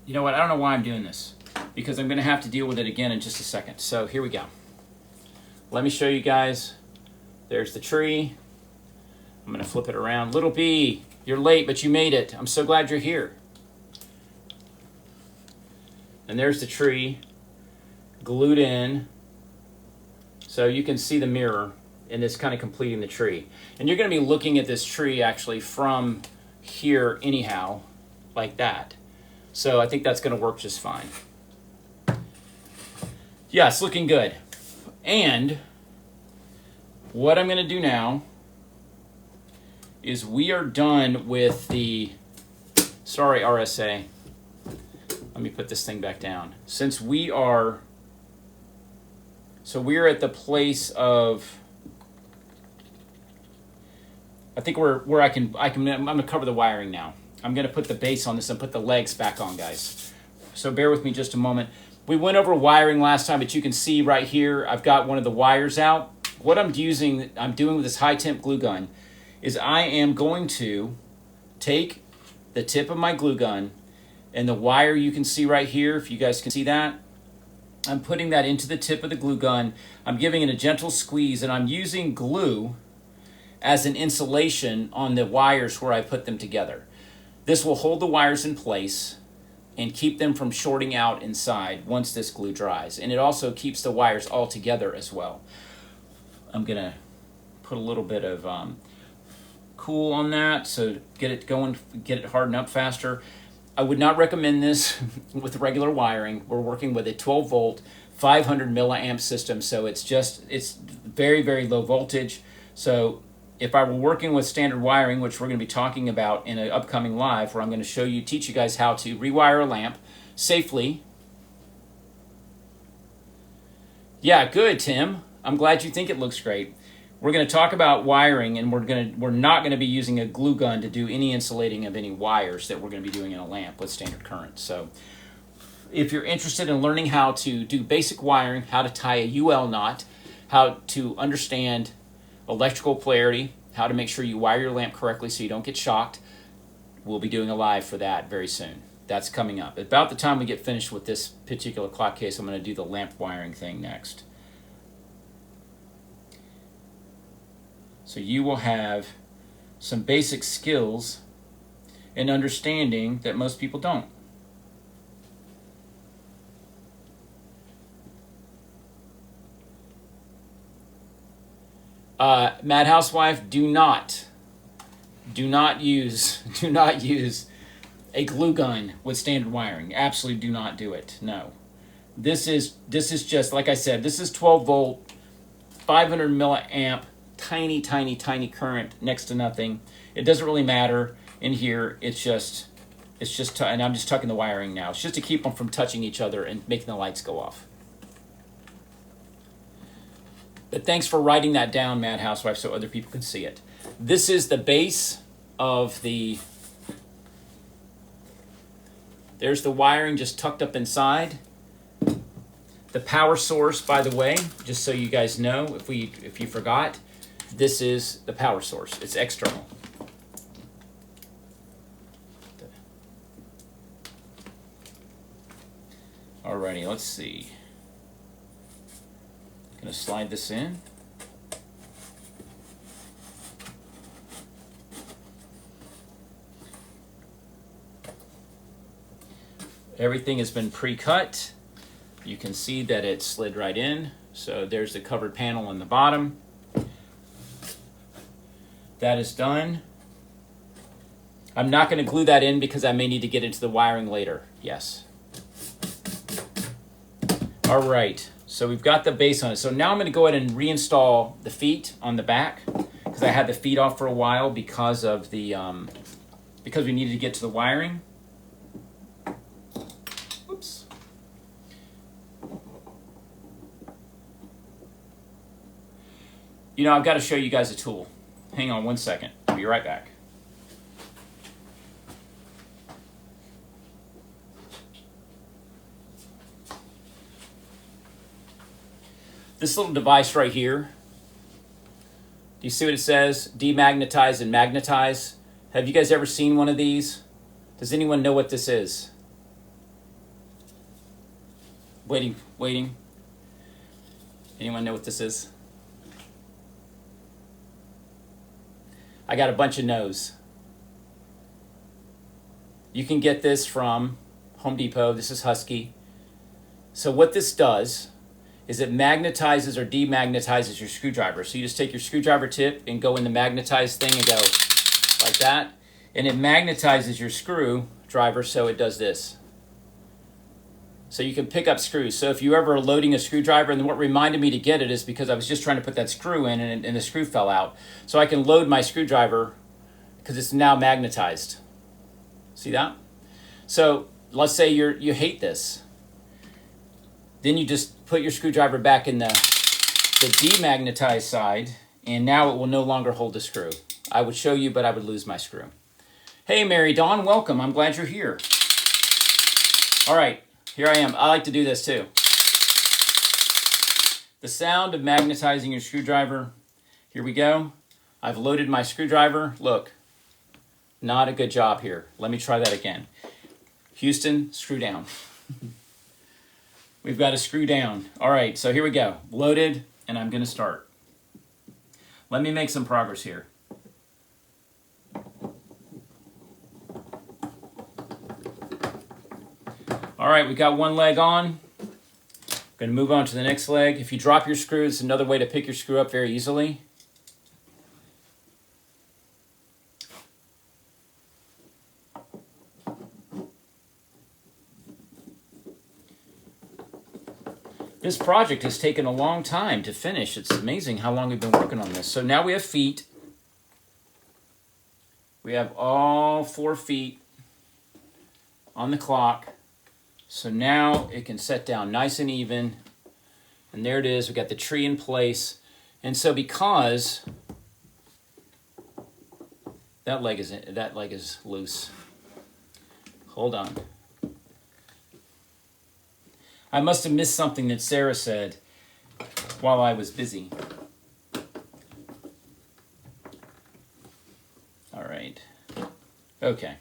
You know what? I don't know why I'm doing this, because I'm going to have to deal with it again in just a second. So here we go. Let me show you guys. There's the tree. I'm going to flip it around. Little B, you're late, but you made it. I'm so glad you're here. And there's the tree glued in. So you can see the mirror, and it's kind of completing the tree. And you're going to be looking at this tree actually from here anyhow, like that. So I think that's going to work just fine. Yeah, it's looking good. And what I'm going to do now is we are done with the... Sorry, RSA. Let me put this thing back down. Since we are... So we're at the place of... I think I'm going to cover the wiring now. I'm going to put the base on this and put the legs back on, guys. So bear with me just a moment. We went over wiring last time, but you can see right here, I've got one of the wires out. What I'm doing with this high temp glue gun is I am going to take the tip of my glue gun and the wire you can see right here, if you guys can see that. I'm putting that into the tip of the glue gun. I'm giving it a gentle squeeze, and I'm using glue as an insulation on the wires where I put them together. This will hold the wires in place. and keep them from shorting out inside once this glue dries. And it also keeps the wires all together as well. I'm gonna put a little bit of cool on that so get it going, get it hardened up faster. I would not recommend this with regular wiring. We're working with a 12 volt, 500 milliamp system, so it's very, very low voltage. So if I were working with standard wiring, which we're going to be talking about in an upcoming live, where I'm going to teach you guys how to rewire a lamp safely. Yeah, good, Tim. I'm glad you think it looks great. We're going to talk about wiring, and we're not going to be using a glue gun to do any insulating of any wires that we're going to be doing in a lamp with standard current. So if you're interested in learning how to do basic wiring, how to tie a UL knot, how to understand electrical polarity, how to make sure you wire your lamp correctly so you don't get shocked, we'll be doing a live for that very soon. That's coming up. About the time we get finished with this particular clock case, I'm going to do the lamp wiring thing next. So you will have some basic skills and understanding that most people don't. Mad Housewife, do not use a glue gun with standard wiring. Absolutely do not do it. No. This is just, like I said, this is 12 volt, 500 milliamp, tiny current, next to nothing. It doesn't really matter in here. It's just, and I'm just tucking the wiring now. It's just to keep them from touching each other and making the lights go off. But thanks for writing that down, Mad Housewife, so other people can see it. This is the base of there's the wiring just tucked up inside. The power source, by the way, just so you guys know, if you forgot, this is the power source. It's external. Alrighty, let's see. Gonna slide this in. Everything has been pre-cut. You can see that it slid right in. So there's the covered panel on the bottom. That is done. I'm not going to glue that in because I may need to get into the wiring later. Yes. All right. So we've got the base on it. So now I'm going to go ahead and reinstall the feet on the back because I had the feet off for a while because of the because we needed to get to the wiring. Oops. You know, I've got to show you guys a tool. Hang on one second. I'll be right back. This little device right here, do you see what it says? Demagnetize and magnetize. Have you guys ever seen one of these? Does anyone know what this is? Waiting. Anyone know what this is? I got a bunch of no's. You can get this from Home Depot. This is Husky. So what this does is it magnetizes or demagnetizes your screwdriver. So you just take your screwdriver tip and go in the magnetized thing and go like that. And it magnetizes your screwdriver so it does this. So you can pick up screws. So if you ever are loading a screwdriver, and what reminded me to get it is because I was just trying to put that screw in and the screw fell out. So I can load my screwdriver because it's now magnetized. See that? So let's say you hate this. Then you just put your screwdriver back in the demagnetized side, and now it will no longer hold the screw. I would show you, but I would lose my screw. Hey, Mary Dawn, welcome. I'm glad you're here. All right, here I am. I like to do this too. The sound of magnetizing your screwdriver. Here we go. I've loaded my screwdriver. Look, not a good job here. Let me try that again. Houston, screw down. We've got to screw down. All right, so here we go. Loaded, and I'm going to start. Let me make some progress here. All right, we got one leg on. Going to move on to the next leg. If you drop your screw, it's another way to pick your screw up very easily. This project has taken a long time to finish. It's amazing how long we've been working on this. So now we have feet. We have all 4 feet on the clock. So now it can set down nice and even. And there it is. We got the tree in place. And so because that leg is loose. Hold on. I must have missed something that Sarah said while I was busy. All right. Okay.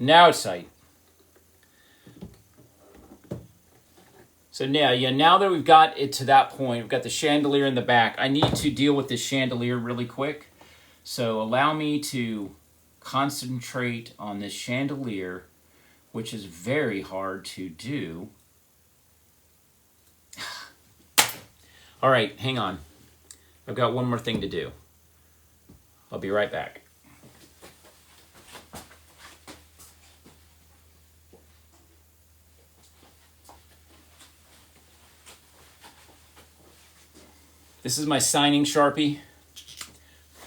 Now it's tight. So now that we've got it to that point, we've got the chandelier in the back. I need to deal with this chandelier really quick. So allow me to concentrate on this chandelier, which is very hard to do. All right, hang on. I've got one more thing to do. I'll be right back. This is my signing Sharpie.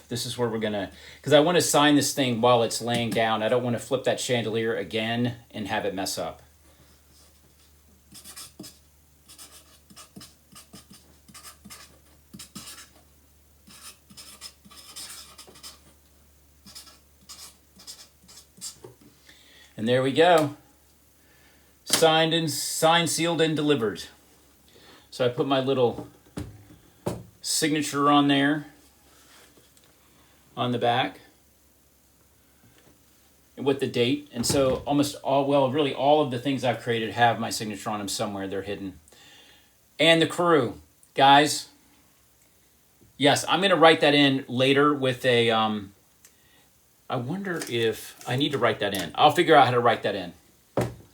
This is where we're gonna, because I want to sign this thing while it's laying down. I don't want to flip that chandelier again and have it mess up. And there we go. Signed, sealed, and delivered. So I put my little signature on there on the back with the date. And so almost all, well, really all of the things I've created have my signature on them somewhere. They're hidden. And the crew. Guys, yes, I'm going to write that in later with a... I wonder if I need to write that in. I'll figure out how to write that in.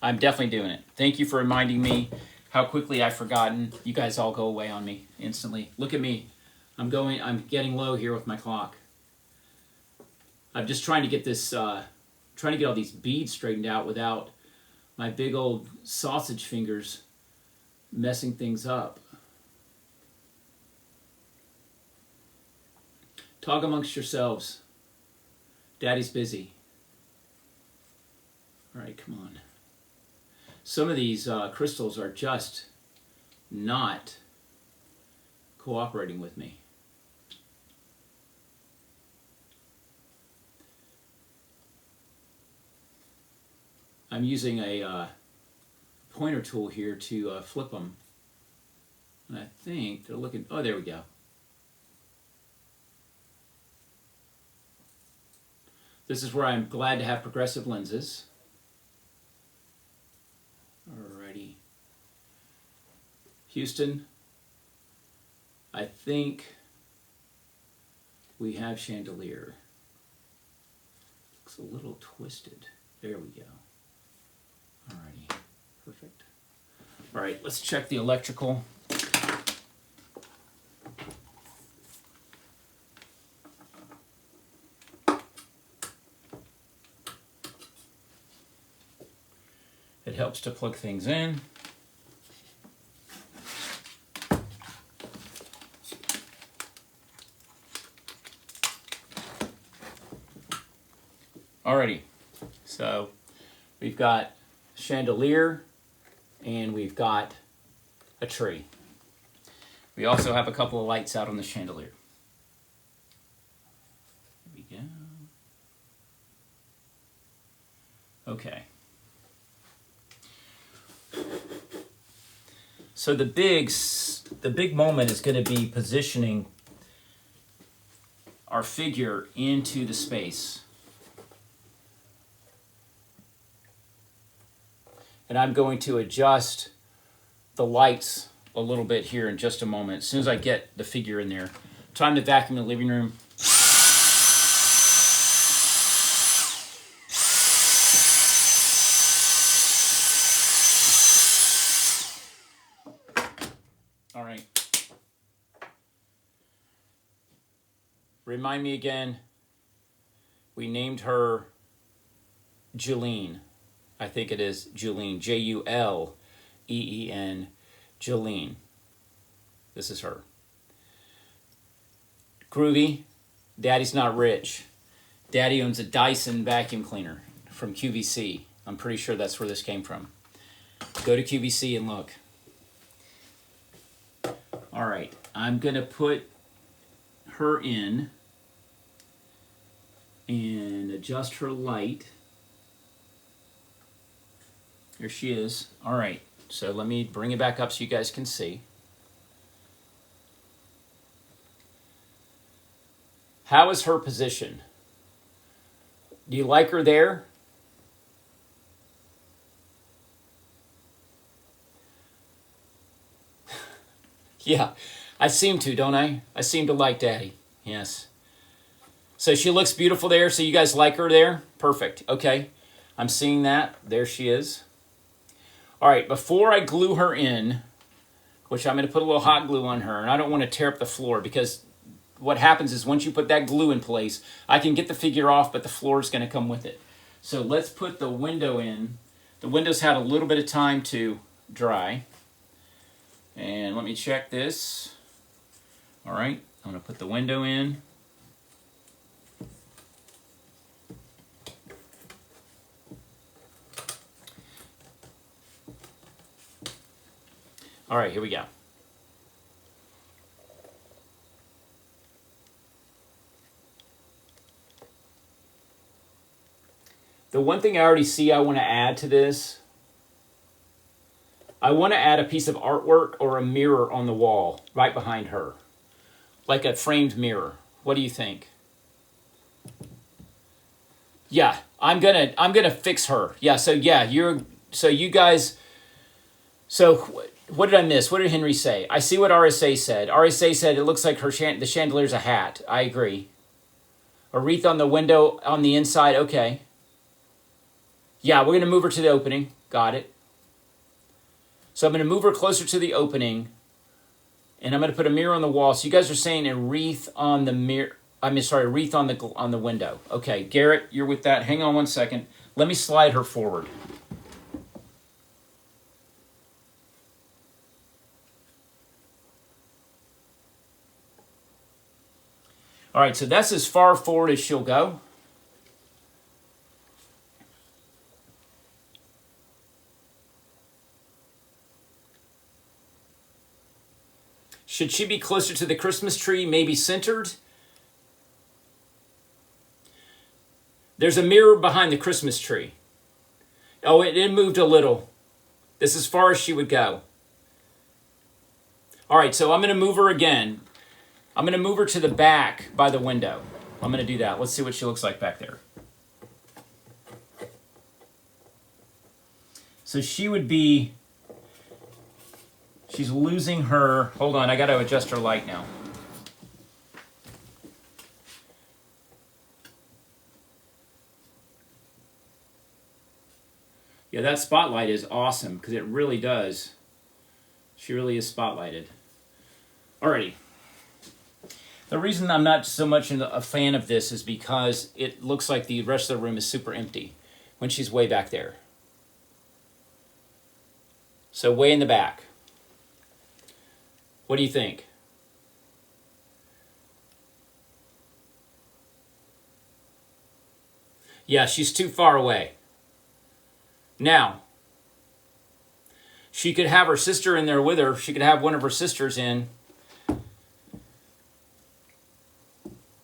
I'm definitely doing it. Thank you for reminding me how quickly I've forgotten. You guys all go away on me instantly. Look at me. I'm getting low here with my clock. I'm just trying to get this, trying to get all these beads straightened out without my big old sausage fingers messing things up. Talk amongst yourselves. Daddy's busy. All right, come on. Some of these crystals are just not cooperating with me. I'm using a pointer tool here to flip them. And I think they're looking, oh, there we go. This is where I'm glad to have progressive lenses. Alrighty. Houston, I think we have chandelier. Looks a little twisted. There we go. Alrighty, perfect. All right, let's check the electrical. It helps to plug things in. Alrighty, so we've got chandelier and we've got a tree. We also have a couple of lights out on the chandelier. There we go. Okay. So the big moment is going to be positioning our figure into the space. And I'm going to adjust the lights a little bit here in just a moment. As soon as I get the figure in there. Time to vacuum the living room. Remind me again. We named her Julene. I think it is Julene. Juleen. Julene. This is her. Groovy. Daddy's not rich. Daddy owns a Dyson vacuum cleaner from QVC. I'm pretty sure that's where this came from. Go to QVC and look. All right. I'm going to put her in and adjust her light. Here she is. All right. So let me bring it back up so you guys can see. How is her position? Do you like her there? Yeah, I seem to, don't I? I seem to like Daddy. Yes. So she looks beautiful there. So you guys like her there? Perfect. Okay. I'm seeing that. There she is. All right. Before I glue her in, which I'm going to put a little hot glue on her, and I don't want to tear up the floor because what happens is once you put that glue in place, I can get the figure off, but the floor is going to come with it. So let's put the window in. The window's had a little bit of time to dry. And let me check this. All right, I'm going to put the window in. All right, here we go. The one thing I already see I want to add to this, I want to add a piece of artwork or a mirror on the wall right behind her. Like a framed mirror. What do you think? Yeah, I'm gonna fix her. Yeah, so you guys, so what did I miss? What did Henry say? I see what RSA said. RSA said it looks like the chandelier's a hat. I agree. A wreath on the window on the inside. Okay. Yeah, we're going to move her to the opening. Got it. So I'm going to move her closer to the opening. And I'm going to put a mirror on the wall. So you guys are saying a wreath on the mirror. A wreath on the window. Okay, Garrett, you're with that. Hang on one second. Let me slide her forward. All right, so that's as far forward as she'll go. Should she be closer to the Christmas tree, maybe centered? There's a mirror behind the Christmas tree. Oh, it moved a little. This is as far as she would go. All right, so I'm going to move her again. I'm going to move her to the back by the window. I'm going to do that. Let's see what she looks like back there. So she would be... She's losing her... Hold on, I got to adjust her light now. Yeah, that spotlight is awesome because it really does. She really is spotlighted. Alrighty. The reason I'm not so much a fan of this is because it looks like the rest of the room is super empty when she's way back there. So way in the back. What do you think? Yeah, she's too far away. Now, she could have her sister in there with her. She could have one of her sisters in.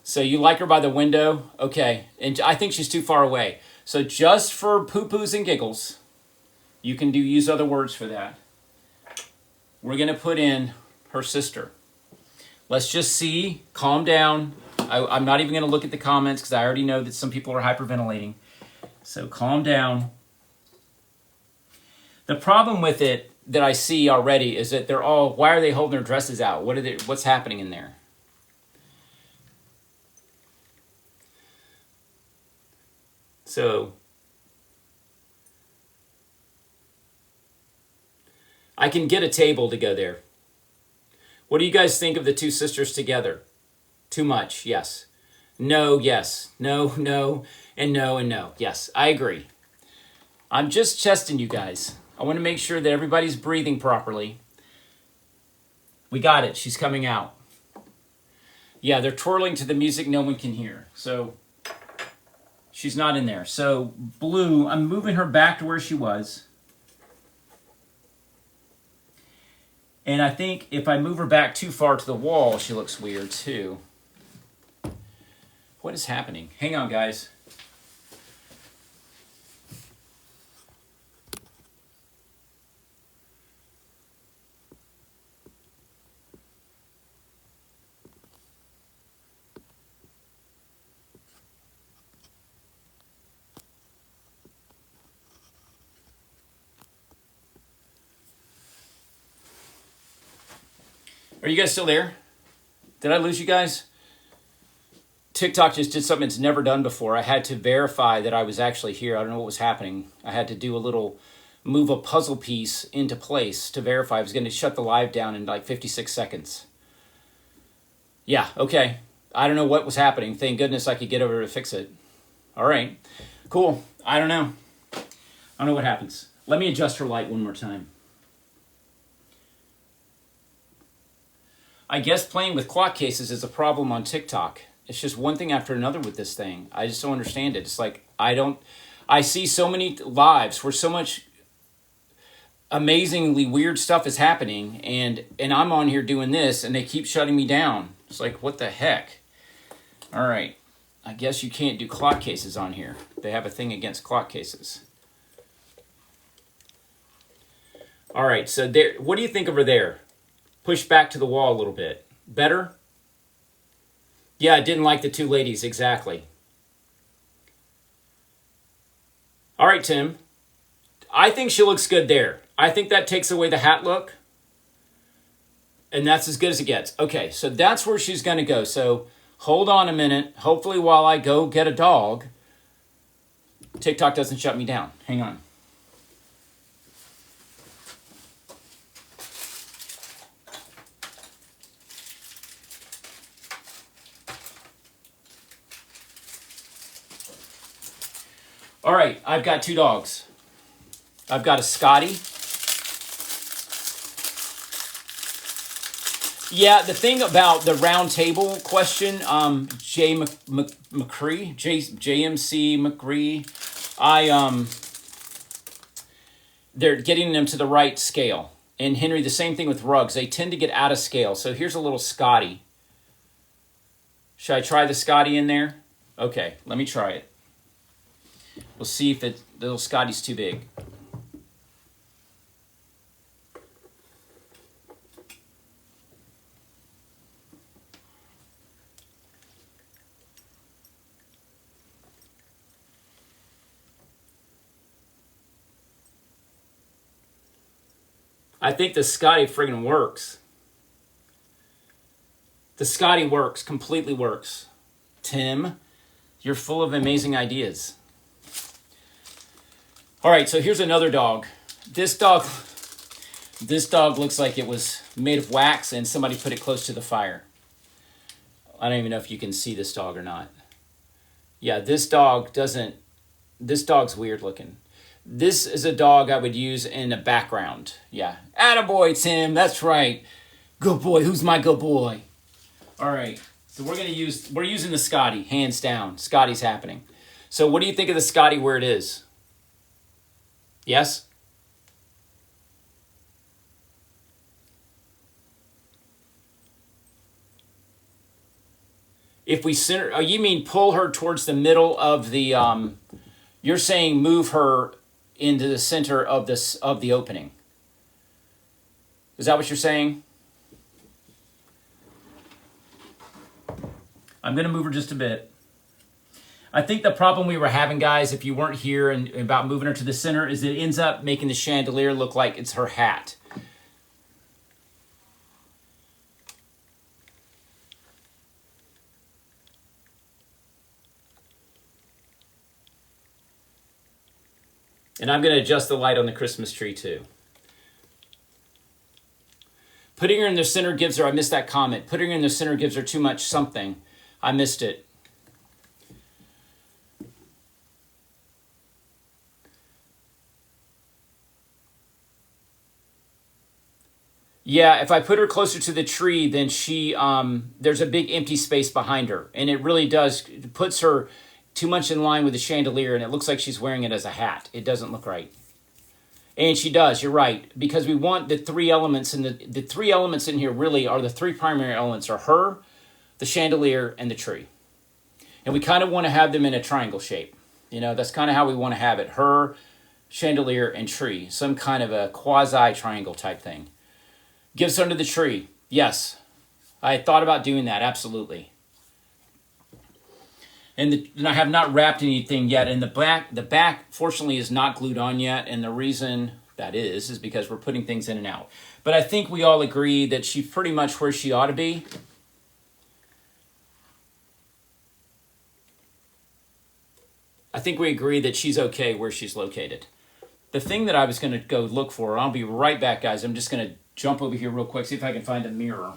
So you like her by the window? Okay. And I think she's too far away. So just for poo-poos and giggles, you can use other words for that. We're going to put in her sister. Let's just see. Calm down. I'm not even going to look at the comments because I already know that some people are hyperventilating. So calm down. The problem with it that I see already is that they're all, why are they holding their dresses out? What's happening in there? So I can get a table to go there. What do you guys think of the two sisters together? Too much, yes. No, yes. No, no, and no, and no. Yes, I agree. I'm just testing you guys. I want to make sure that everybody's breathing properly. We got it. She's coming out. Yeah, they're twirling to the music no one can hear. So she's not in there. So Blue, I'm moving her back to where she was. And I think if I move her back too far to the wall, she looks weird too. What is happening? Hang on, guys. Are you guys still there? Did I lose you guys? TikTok just did something it's never done before. I had to verify that I was actually here. I don't know what was happening. I had to do a little move a puzzle piece into place to verify. I was going to shut the live down in like 56 seconds. Yeah, okay. I don't know what was happening. Thank goodness I could get over to fix it. All right, cool. I don't know. I don't know what happens. Let me adjust her light one more time. I guess playing with clock cases is a problem on TikTok. It's just one thing after another with this thing. I just don't understand it. It's like I see so many lives where so much amazingly weird stuff is happening, and I'm on here doing this and they keep shutting me down. It's like, what the heck? All right. I guess you can't do clock cases on here. They have a thing against clock cases. All right, so there. What do you think over there? Push back to the wall a little bit. Better? Yeah, I didn't like the two ladies, exactly. All right, Tim. I think she looks good there. I think that takes away the hat look. And that's as good as it gets. Okay, so that's where she's going to go. So hold on a minute. Hopefully while I go get a dog, TikTok doesn't shut me down. Hang on. All right, I've got two dogs. I've got a Scotty. Yeah, the thing about the round table question, JMC McCree, they're getting them to the right scale. And Henry, the same thing with rugs. They tend to get out of scale. So here's a little Scotty. Should I try the Scotty in there? Okay, let me try it. We'll see if the little Scotty's too big. I think the Scotty friggin' works. The Scotty works, completely works. Tim, you're full of amazing ideas. All right, so here's another dog. This dog looks like it was made of wax and somebody put it close to the fire. I don't even know if you can see this dog or not. Yeah, this dog's weird looking. This is a dog I would use in the background. Yeah. Attaboy, Tim, that's right. Good boy, who's my good boy? All right, so we're using the Scotty, hands down. Scotty's happening. So what do you think of the Scotty where it is? Yes? If we center, oh, you mean pull her towards the middle of the, you're saying move her into the center of the opening. Is that what you're saying? I'm going to move her just a bit. I think the problem we were having, guys, if you weren't here and about moving her to the center, is it ends up making the chandelier look like it's her hat. And I'm going to adjust the light on the Christmas tree too. Putting her in the center gives her, I missed that comment. Putting her in the center gives her too much something. I missed it. Yeah, if I put her closer to the tree, then there's a big empty space behind her, and it really does it puts her too much in line with the chandelier, and it looks like she's wearing it as a hat. It doesn't look right. And she does, you're right, because we want the three elements, and the three elements in here really are the three primary elements are her, the chandelier, and the tree. And we kind of want to have them in a triangle shape. You know, that's kind of how we want to have it. Her, chandelier, and tree. Some kind of a quasi-triangle type thing. Gifts under the tree. Yes, I thought about doing that, absolutely. And I have not wrapped anything yet. And the back, fortunately, is not glued on yet. And the reason that is because we're putting things in and out. But I think we all agree that she's pretty much where she ought to be. I think we agree that she's okay where she's located. The thing that I was going to go look for, I'll be right back, guys. I'm just going to jump over here real quick, see if I can find a mirror.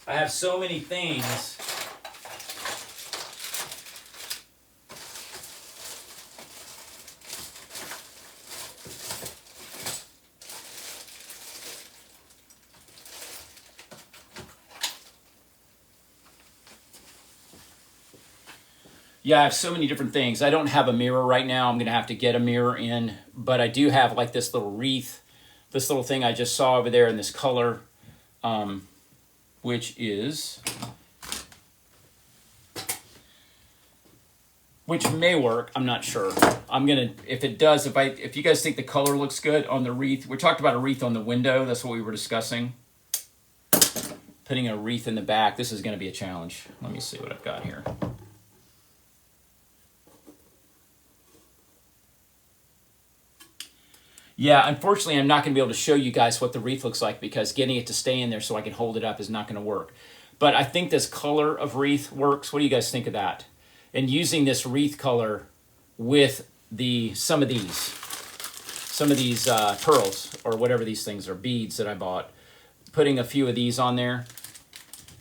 I have so many things. Yeah, I have so many different things. I don't have a mirror right now. I'm going to have to get a mirror in. But I do have like this little wreath, this little thing I just saw over there in this color, which may work. I'm not sure. I'm going to, if it does, if you guys think the color looks good on the wreath, we talked about a wreath on the window. That's what we were discussing. Putting a wreath in the back. This is going to be a challenge. Let me see what I've got here. Yeah, unfortunately, I'm not going to be able to show you guys what the wreath looks like because getting it to stay in there so I can hold it up is not going to work. But I think this color of wreath works. What do you guys think of that? And using this wreath color with some of these pearls or whatever these things are, beads that I bought, putting a few of these on there.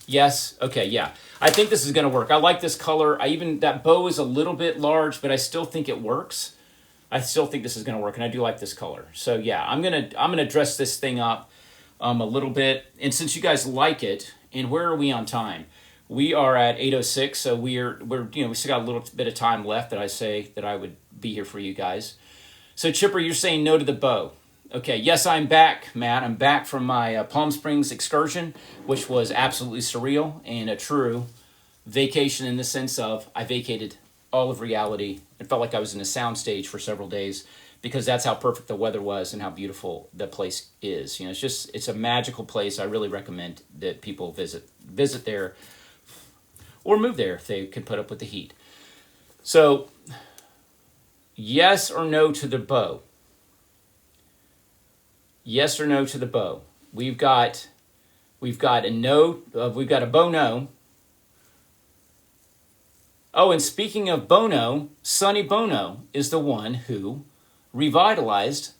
Yes? Okay, yeah. I think this is going to work. I like this color. That bow is a little bit large, but I still think it works. I still think this is going to work, and I do like this color. So yeah, I'm gonna dress this thing up a little bit. And since you guys like it, and where are we on time? We are at 8:06, so we still got a little bit of time left that I say that I would be here for you guys. So Chipper, you're saying no to the bow. Okay, yes, I'm back, Matt. I'm back from my Palm Springs excursion, which was absolutely surreal and a true vacation in the sense of I vacated all of reality. It felt like I was in a soundstage for several days because that's how perfect the weather was and how beautiful the place is. You know, it's a magical place. I really recommend that people visit there or move there if they can put up with the heat. So, yes or no to the bow? Yes or no to the bow? We've got a no. We've got a bow no. Oh, and speaking of Bono, Sonny Bono is the one who revitalized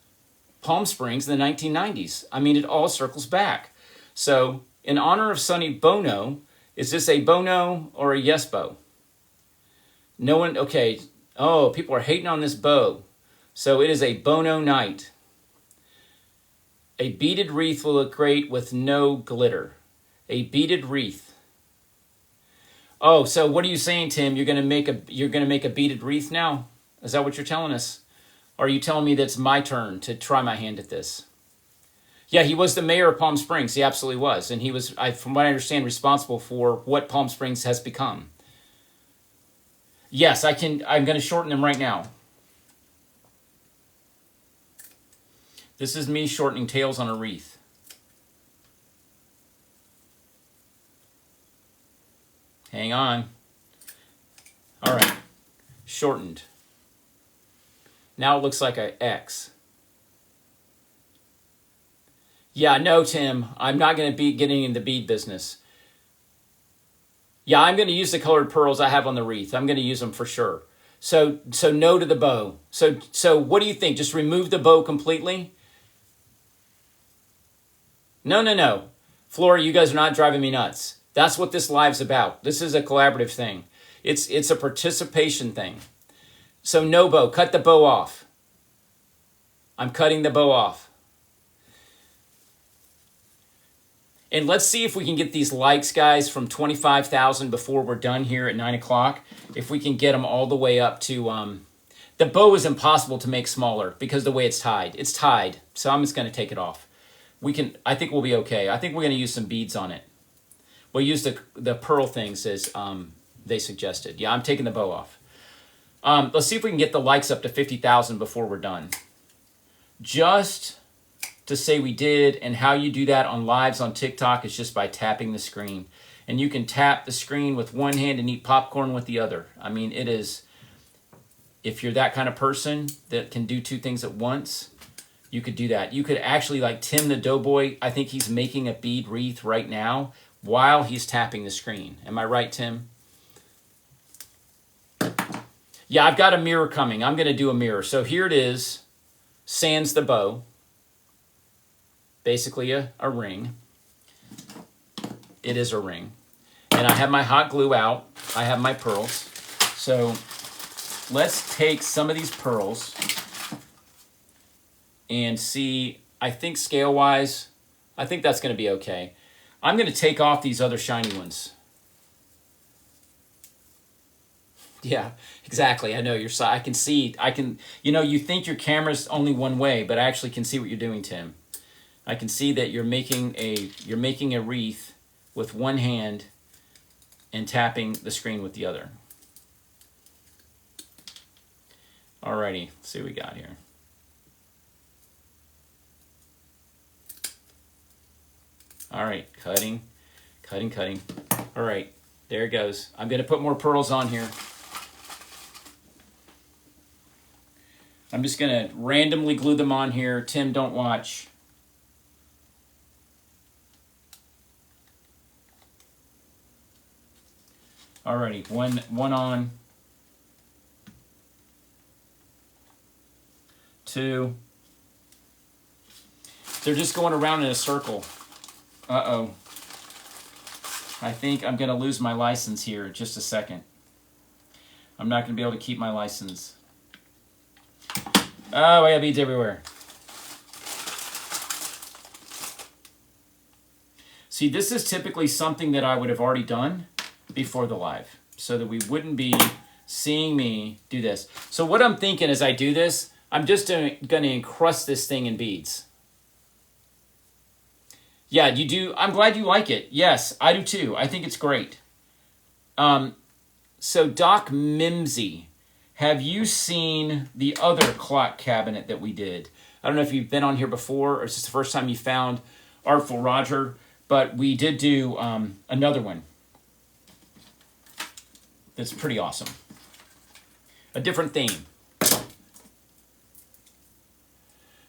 Palm Springs in the 1990s. I mean, it all circles back. So, in honor of Sonny Bono, is this a Bono or a yes bow? No one, okay. Oh, people are hating on this bow. So it is a Bono night. A beaded wreath will look great with no glitter. A beaded wreath. Oh, so what are you saying, Tim? You're gonna make a beaded wreath now? Is that what you're telling us? Or are you telling me that it's my turn to try my hand at this? Yeah, he was the mayor of Palm Springs. He absolutely was, and he was, from what I understand, responsible for what Palm Springs has become. Yes, I can. I'm going to shorten them right now. This is me shortening tails on a wreath. Hang on. All right. Shortened. Now it looks like an X. Yeah, no, Tim. I'm not going to be getting in the bead business. Yeah, I'm going to use the colored pearls I have on the wreath. I'm going to use them for sure. So no to the bow. So what do you think? Just remove the bow completely? No. Flora, you guys are not driving me nuts. That's what this live's about. This is a collaborative thing. It's a participation thing. So no bow. Cut the bow off. I'm cutting the bow off. And let's see if we can get these likes, guys, from 25,000 before we're done here at 9 o'clock. If we can get them all the way up to... the bow is impossible to make smaller because the way it's tied. It's tied, so I'm just going to take it off. I think we'll be okay. I think we're going to use some beads on it. We'll use the pearl things as they suggested. Yeah, I'm taking the bow off. Let's see if we can get the likes up to 50,000 before we're done. Just to say we did, and how you do that on lives on TikTok is just by tapping the screen. And you can tap the screen with one hand and eat popcorn with the other. I mean, it is, if you're that kind of person that can do two things at once, you could do that. You could actually, like Tim the Doughboy, I think he's making a bead wreath right now while he's tapping the screen. Am I right, Tim? Yeah, I've got a mirror coming. I'm going to do a mirror. So here it is, sans the bow. Basically a ring. It is a ring. And I have my hot glue out. I have my pearls. So let's take some of these pearls and see, I think scale-wise, I think that's going to be okay. I'm going to take off these other shiny ones. Yeah, exactly. I know I can see, you think your camera's only one way, but I actually can see what you're doing, Tim. I can see that you're making a wreath with one hand and tapping the screen with the other. Alrighty, let's see what we got here. All right, cutting. All right, there it goes. I'm going to put more pearls on here. I'm just going to randomly glue them on here. Tim, don't watch. Alrighty, one on. 2. They're just going around in a circle. Uh-oh. I think I'm going to lose my license here in just a second. I'm not going to be able to keep my license. Oh, I have beads everywhere. See, this is typically something that I would have already done before the live, so that we wouldn't be seeing me do this. So what I'm thinking as I do this, I'm just going to encrust this thing in beads. Yeah, you do. I'm glad you like it. Yes, I do too. I think it's great. So Doc Mimsy, have you seen the other clock cabinet that we did? I don't know if you've been on here before or it's just the first time you found Artful Roger, but we did do another one that's pretty awesome. A different theme.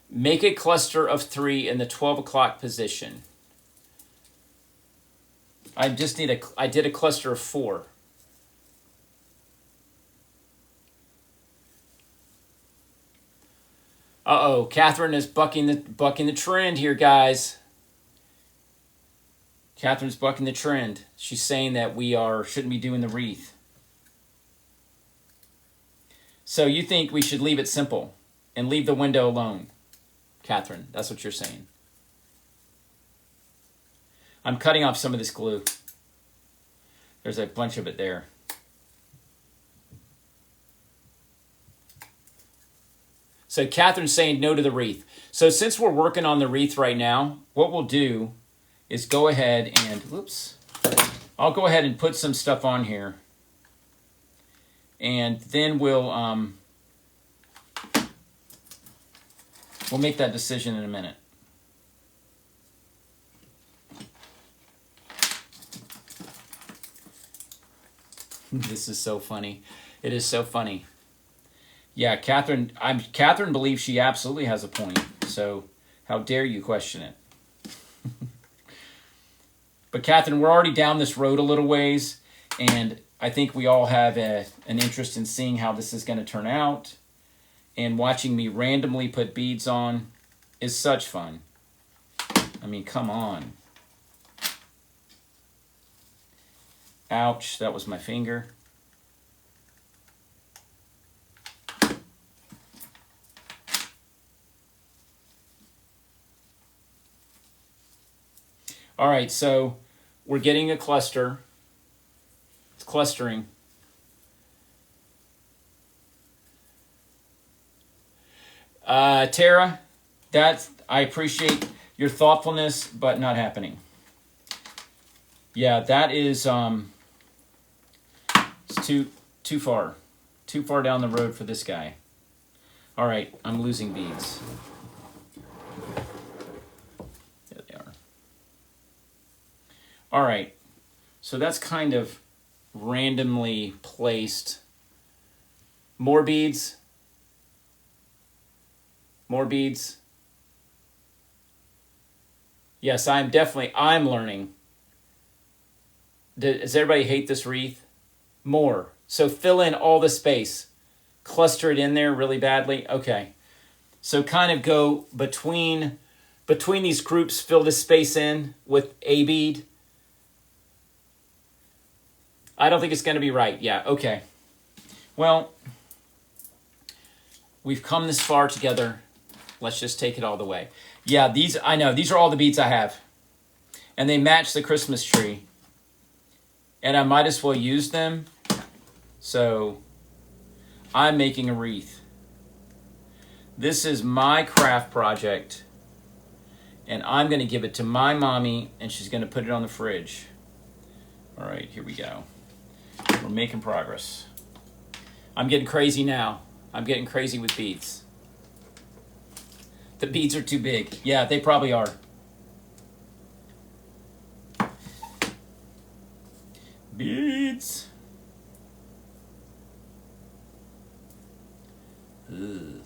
Make a cluster of 3 in the 12 o'clock position. I did a cluster of 4. Uh-oh, Catherine is bucking the trend here, guys. Catherine's bucking the trend. She's saying that we shouldn't be doing the wreath. So you think we should leave it simple and leave the window alone, Catherine? That's what you're saying. I'm cutting off some of this glue. There's a bunch of it there. So Catherine's saying no to the wreath. So since we're working on the wreath right now, what we'll do is go ahead and, whoops, I'll go ahead and put some stuff on here. And then we'll make that decision in a minute. This is so funny. It is so funny. Yeah, Catherine believes she absolutely has a point. So how dare you question it? But Catherine, we're already down this road a little ways, and I think we all have an interest in seeing how this is going to turn out. And watching me randomly put beads on is such fun. I mean, come on. Ouch, that was my finger. All right, so we're getting a cluster. It's clustering. Tara, I appreciate your thoughtfulness, but not happening. Yeah, that is it's too far down the road for this guy. All right, I'm losing beads. There they are. All right, so that's kind of randomly placed. More beads. More beads. Yes, I'm learning. Does everybody hate this wreath? More. So fill in all the space. Cluster it in there really badly. Okay. So kind of go between these groups, fill this space in with a bead. I don't think it's going to be right. Yeah, okay. Well, we've come this far together. Let's just take it all the way. Yeah, these are all the beads I have. And they match the Christmas tree. And I might as well use them. So I'm making a wreath. This is my craft project. And I'm going to give it to my mommy, and she's going to put it on the fridge. All right, here we go. We're making progress. I'm getting crazy now. I'm getting crazy with beads. The beads are too big. Yeah, they probably are. Beads. Ugh.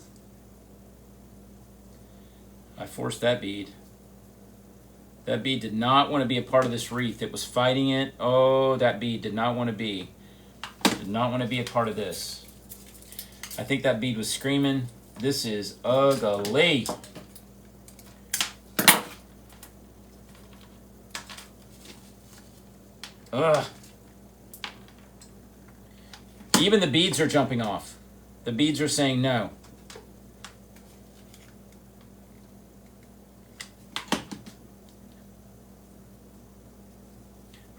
I forced that bead. That bead did not want to be a part of this wreath. It was fighting it. Oh, that bead did not want to be. Did not want to be a part of this. I think that bead was screaming, "This is ugly." Ugh. Even the beads are jumping off. The beads are saying no.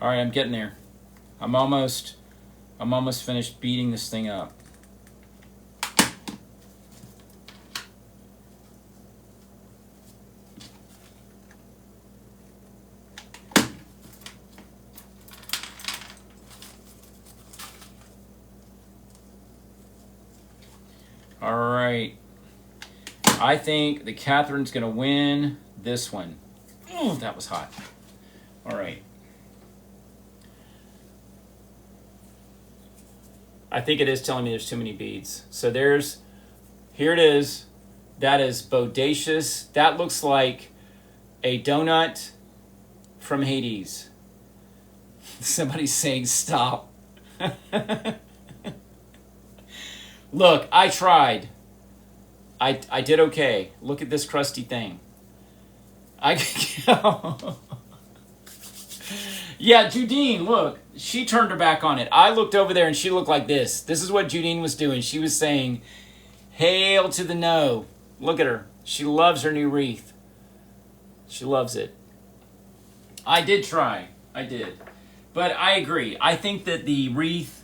All right, I'm getting there. I'm almost finished beating this thing up. All right. I think that Catherine's going to win this one. Ooh, that was hot. All right. I think it is telling me there's too many beads. So here it is. That is bodacious. That looks like a donut from Hades. Somebody's saying stop. Look, I tried. I did okay. Look at this crusty thing. Yeah, Judine, look. She turned her back on it. I looked over there and she looked like this. This is what Judine was doing. She was saying, "Hail to the no." Look at her. She loves her new wreath. She loves it. I did try. I did. But I agree. I think that the wreath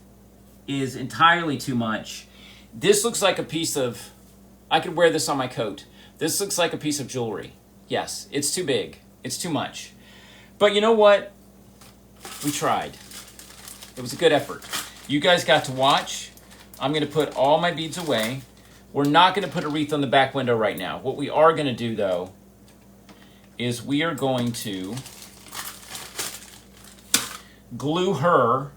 is entirely too much. This looks like a piece of... I could wear this on my coat. This looks like a piece of jewelry. Yes, it's too big. It's too much. But you know what? We tried. It was a good effort. You guys got to watch. I'm going to put all my beads away. We're not going to put a wreath on the back window right now. What we are going to do, though, is we are going to glue her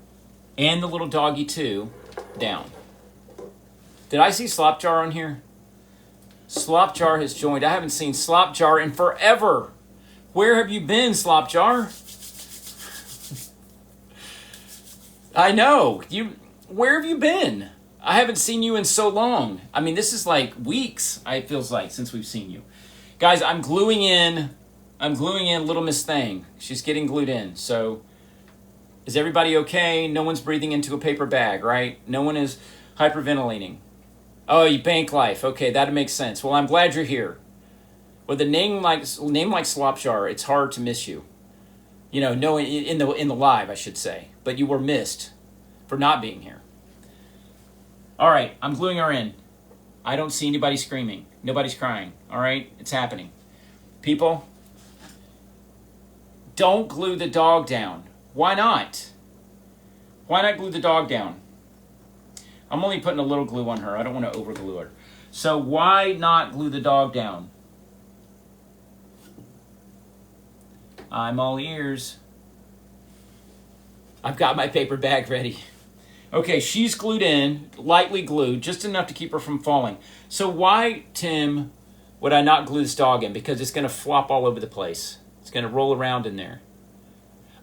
and the little doggy, too, down. Did I see Slopjar on here? Slopjar has joined. I haven't seen Slopjar in forever. Where have you been, Slopjar? I know. Where have you been? I haven't seen you in so long. I mean, this is like weeks, it feels like, since we've seen you. Guys, I'm gluing in Little Miss Thing. She's getting glued in. So, is everybody okay? No one's breathing into a paper bag, right? No one is hyperventilating. Oh, you bank life. Okay, that makes sense. Well, I'm glad you're here. With a name like Slopjar, it's hard to miss you. You know, no, in the live, I should say. But you were missed for not being here. All right, I'm gluing her in. I don't see anybody screaming. Nobody's crying. All right, it's happening. People, don't glue the dog down. Why not? Why not glue the dog down? I'm only putting a little glue on her. I don't want to over glue her. So why not glue the dog down? I'm all ears. I've got my paper bag ready. Okay, she's glued in, lightly glued, just enough to keep her from falling. So why, Tim, would I not glue this dog in? Because it's going to flop all over the place. It's going to roll around in there.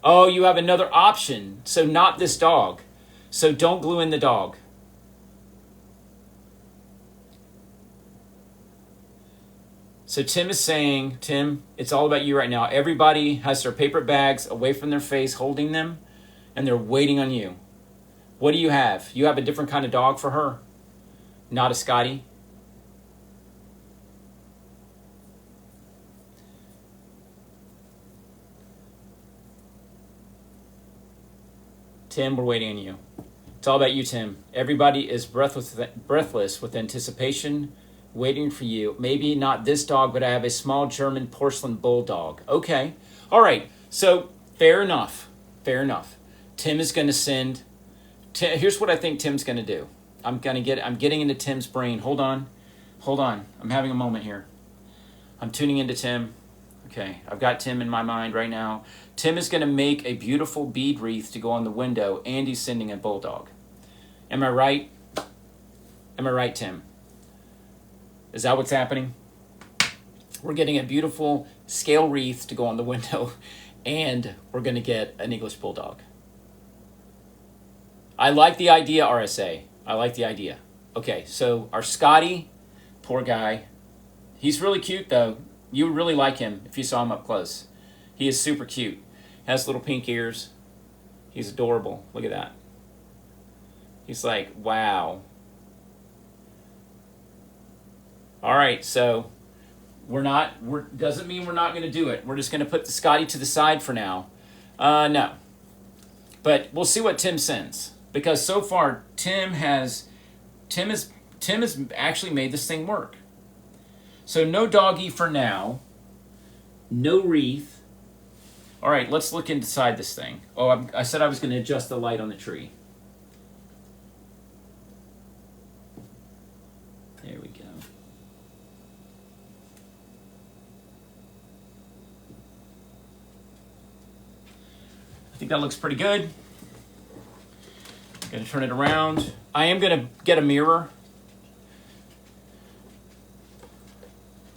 Oh, you have another option. So not this dog. So don't glue in the dog. So Tim is saying, Tim, it's all about you right now. Everybody has their paper bags away from their face, holding them, and they're waiting on you. What do you have? You have a different kind of dog for her? Not a Scotty? Tim, we're waiting on you. It's all about you, Tim. Everybody is breathless with anticipation, waiting for you. Maybe not this dog, but I have a small German porcelain bulldog. Okay. All right. So fair enough. Fair enough. Tim is going to send. Here's what I think Tim's going to do. I'm getting into Tim's brain. Hold on. I'm having a moment here. I'm tuning into Tim. Okay. I've got Tim in my mind right now. Tim is going to make a beautiful bead wreath to go on the window, and he's sending a bulldog. Am I right? Am I right, Tim? Is that what's happening? We're getting a beautiful scale wreath to go on the window, and we're going to get an English bulldog. I like the idea, RSA. I like the idea. Okay, so our Scotty, poor guy. He's really cute, though. You would really like him if you saw him up close. He is super cute. Has little pink ears. He's adorable. Look at that. He's like, wow. All right, so doesn't mean we're not going to do it. We're just going to put the Scotty to the side for now. No. But we'll see what Tim sends. Because so far, Tim has actually made this thing work. So no doggy for now. No wreath. All right, let's look inside this thing. Oh, I said I was going to adjust the light on the tree. There we go. I think that looks pretty good. I'm going to turn it around. I am going to get a mirror.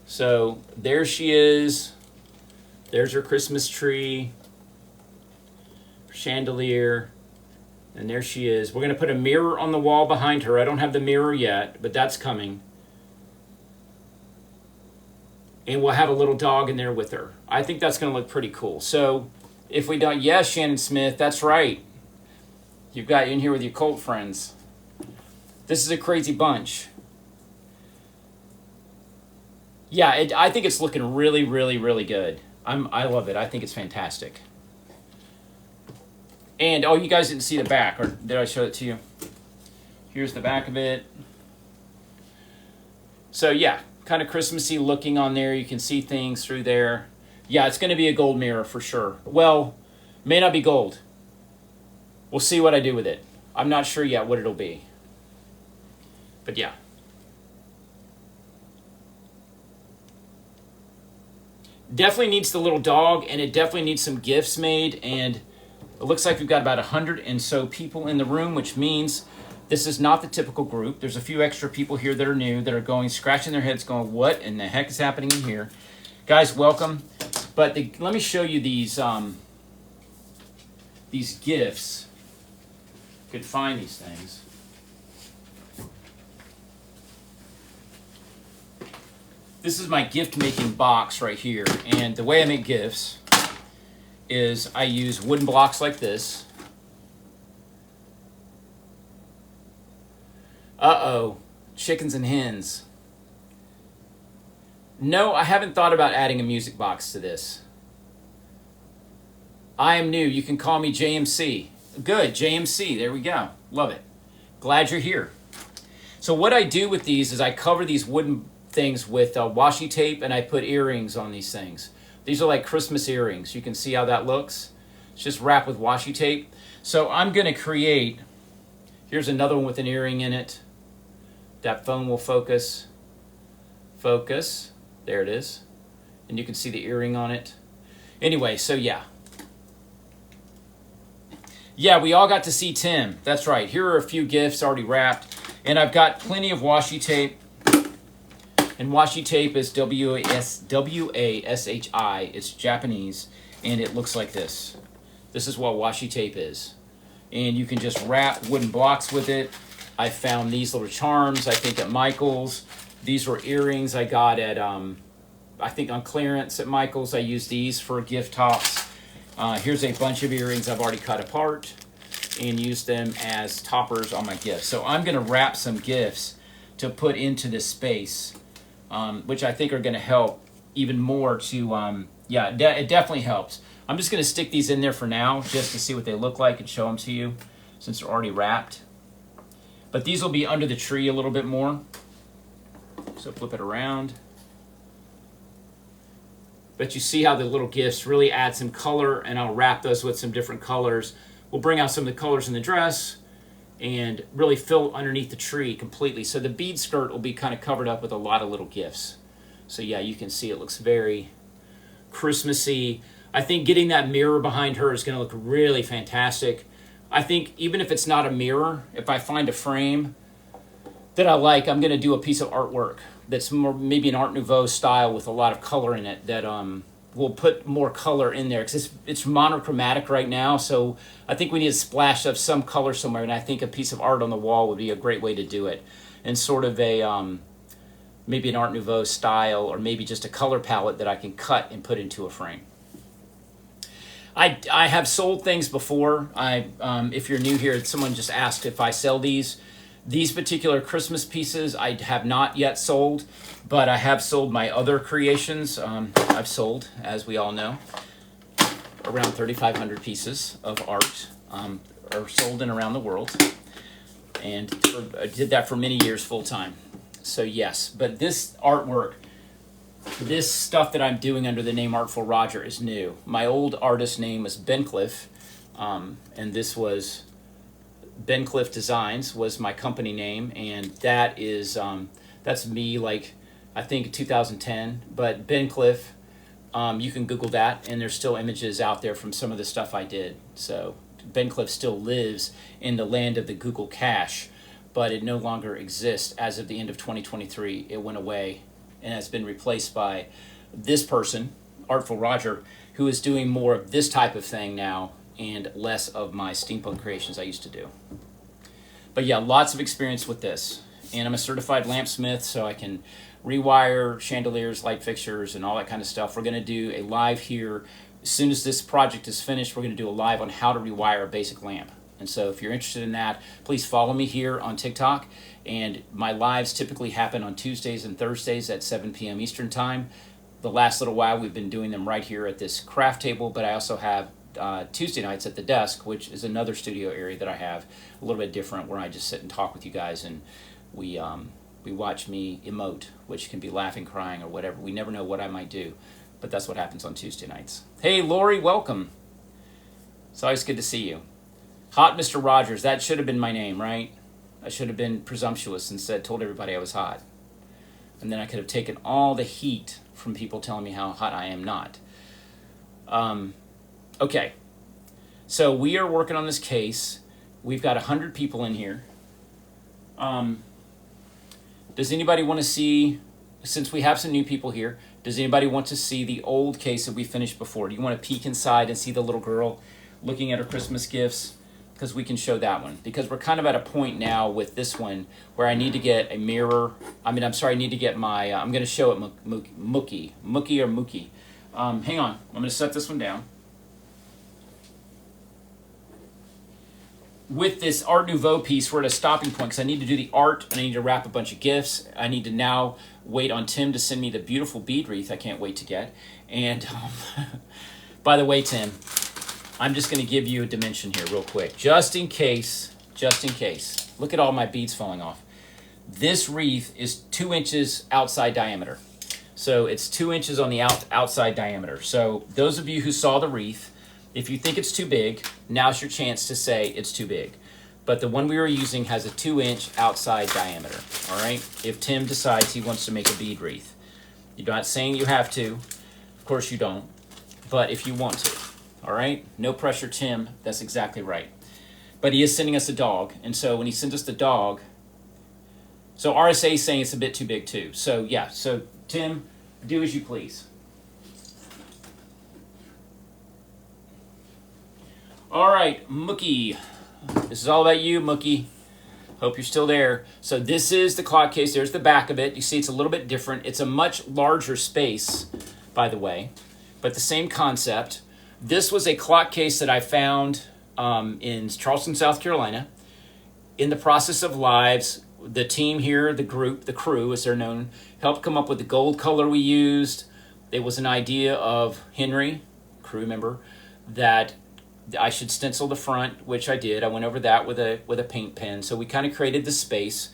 So there she is. There's her Christmas tree, chandelier, and there she is. We're going to put a mirror on the wall behind her. I don't have the mirror yet, but that's coming. And we'll have a little dog in there with her. I think that's going to look pretty cool. So if we don't, yes, Shannon Smith, that's right. You've got you in here with your cult friends. This is a crazy bunch. Yeah, I think it's looking really, really, really good. I love it. I think it's fantastic. And, oh, you guys didn't see the back, or did I show it to you? Here's the back of it. So, yeah, kind of Christmassy looking on there. You can see things through there. Yeah, it's going to be a gold mirror for sure. Well, may not be gold. We'll see what I do with it. I'm not sure yet what it'll be. But, yeah. Definitely needs the little dog, and it definitely needs some gifts made, and it looks like we've got about 100 and so people in the room, which means this is not the typical group. There's a few extra people here that are new, that are going, scratching their heads, going, what in the heck is happening in here? Guys, welcome. But let me show you these gifts. Could find these things. This is my gift-making box right here, and the way I make gifts is I use wooden blocks like this. Uh-oh, chickens and hens. No, I haven't thought about adding a music box to this. I am new. You can call me JMC. Good, JMC. There we go. Love it. Glad you're here. So what I do with these is I cover these wooden things with washi tape, and I put earrings on these things. These are like Christmas earrings. You can see how that looks. It's just wrapped with washi tape. So I'm going to create, here's another one with an earring in it. That phone will focus. Focus. There it is. And you can see the earring on it. Anyway, so yeah. Yeah, we all got to see Tim. That's right. Here are a few gifts already wrapped. And I've got plenty of washi tape. And washi tape is W-A-S-H-I. It's Japanese. And it looks like this. This is what washi tape is. And you can just wrap wooden blocks with it. I found these little charms, I think, at Michael's. These were earrings I got at, I think, on clearance at Michael's. I used these for gift tops. Here's a bunch of earrings I've already cut apart and used them as toppers on my gifts. So I'm going to wrap some gifts to put into this space, which I think are going to help even more to, yeah, it definitely helps. I'm just going to stick these in there for now just to see what they look like and show them to you since they're already wrapped. But these will be under the tree a little bit more. So flip it around. But you see how the little gifts really add some color, and I'll wrap those with some different colors. We'll bring out some of the colors in the dress and really fill underneath the tree completely. So the bead skirt will be kind of covered up with a lot of little gifts. So yeah, you can see it looks very Christmassy. I think getting that mirror behind her is going to look really fantastic. I think even if it's not a mirror, if I find a frame that I like, I'm going to do a piece of artwork that's more maybe an Art Nouveau style with a lot of color in it that will put more color in there, because it's monochromatic right now. So I think we need a splash of some color somewhere, and I think a piece of art on the wall would be a great way to do it. And sort of a maybe an Art Nouveau style, or maybe just a color palette that I can cut and put into a frame. I have sold things before. If you're new here, someone just asked if I sell these. These particular Christmas pieces I have not yet sold, but I have sold my other creations. I've sold, as we all know, around 3,500 pieces of art are sold in around the world. And I did that for many years full time. So yes, but this artwork, this stuff that I'm doing under the name Artful Roger is new. My old artist name was Bencliffe, and this was Bencliffe Designs was my company name, and that is that's me, like I think 2010. But Bencliffe, you can Google that, and there's still images out there from some of the stuff I did. So Bencliffe still lives in the land of the Google cache, but it no longer exists as of the end of 2023. It went away and has been replaced by this person, Artful Roger, who is doing more of this type of thing now and less of my steampunk creations I used to do. But yeah, lots of experience with this. And I'm a certified lampsmith, so I can rewire chandeliers, light fixtures, and all that kind of stuff. We're going to do a live here. As soon as this project is finished, we're going to do a live on how to rewire a basic lamp. And so if you're interested in that, please follow me here on TikTok. And my lives typically happen on Tuesdays and Thursdays at 7 p.m. Eastern Time. The last little while, we've been doing them right here at this craft table, but I also have Tuesday nights at the desk, which is another studio area that I have, a little bit different, where I just sit and talk with you guys, and we watch me emote, which can be laughing, crying, or whatever. We never know what I might do, but that's what happens on Tuesday nights. Hey, Lori, welcome. It's always good to see you. Hot Mr. Rogers, that should have been my name, right? I should have been presumptuous and told everybody I was hot. And then I could have taken all the heat from people telling me how hot I am not. Okay, so we are working on this case. We've got 100 people in here. Does anybody want to see, since we have some new people here, does anybody want to see the old case that we finished before? Do you want to peek inside and see the little girl looking at her Christmas gifts? Because we can show that one. Because we're kind of at a point now with this one where I need to get a mirror. I need to get my, I'm going to show it Mookie or Mookie. Hang on, I'm going to set this one down. With this Art Nouveau piece, we're at a stopping point because I need to do the art and I need to wrap a bunch of gifts. I need to now wait on Tim to send me the beautiful bead wreath I can't wait to get. And by the way, Tim, I'm just going to give you a dimension here real quick, just in case. Look at all my beads falling off. This wreath is 2 inches outside diameter. So it's 2 inches on the outside diameter. So those of you who saw the wreath, if you think it's too big, now's your chance to say it's too big. But the one we were using has a 2-inch outside diameter, all right? If Tim decides he wants to make a bead wreath. You're not saying you have to. Of course you don't. But if you want to, all right? No pressure, Tim. That's exactly right. But he is sending us a dog. And so when he sends us the dog, so RSA is saying it's a bit too big too. So yeah, so Tim, do as you please. All right, Mookie. This is all about you, Mookie. Hope you're still there. So this is the clock case. There's the back of it. You see it's a little bit different. It's a much larger space, by the way, but the same concept. This was a clock case that I found in Charleston, South Carolina. In the process of lives, the team here, the group, the crew as they're known, helped come up with the gold color we used. It was an idea of Henry, crew member, that I should stencil the front, which I did. I went over that with a paint pen. So we kind of created the space,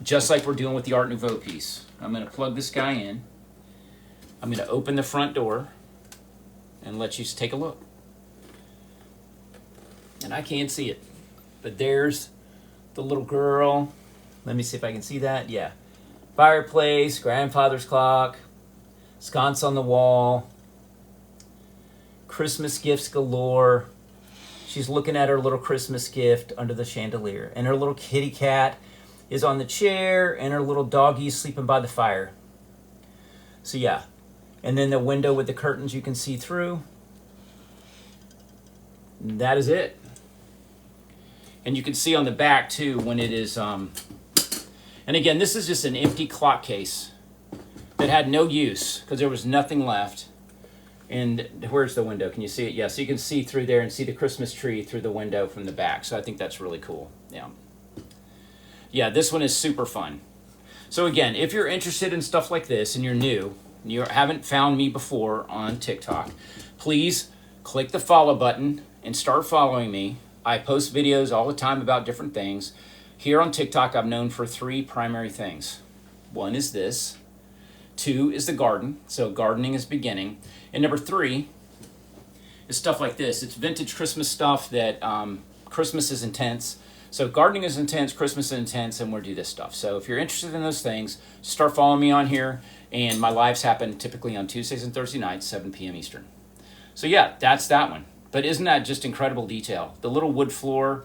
just like we're doing with the Art Nouveau piece. I'm going to plug this guy in. I'm going to open the front door and let you take a look. And I can't see it, but there's the little girl. Let me see if I can see that. Yeah. Fireplace, grandfather's clock, sconce on the wall, Christmas gifts galore. She's looking at her little Christmas gift under the chandelier. And her little kitty cat is on the chair, and her little doggy is sleeping by the fire. So yeah. And then the window with the curtains you can see through. And that is it. And you can see on the back too when it is, and again, this is just an empty clock case that had no use because there was nothing left. And where's the window? Can you see it? Yeah, so you can see through there and see the Christmas tree through the window from the back. So I think that's really cool. Yeah. Yeah, this one is super fun. So again, if you're interested in stuff like this and you're new, you haven't found me before on TikTok, please click the follow button and start following me. I post videos all the time about different things. Here on TikTok, I'm known for 3 primary things. 1 is this. 2 is the garden. So gardening is beginning. And number 3 is stuff like this. It's vintage Christmas stuff that Christmas is intense. So gardening is intense, Christmas is intense, and we'll do this stuff. So if you're interested in those things, start following me on here. And my lives happen typically on Tuesdays and Thursday nights, 7 p.m. Eastern. So yeah, that's that one. But isn't that just incredible detail? The little wood floor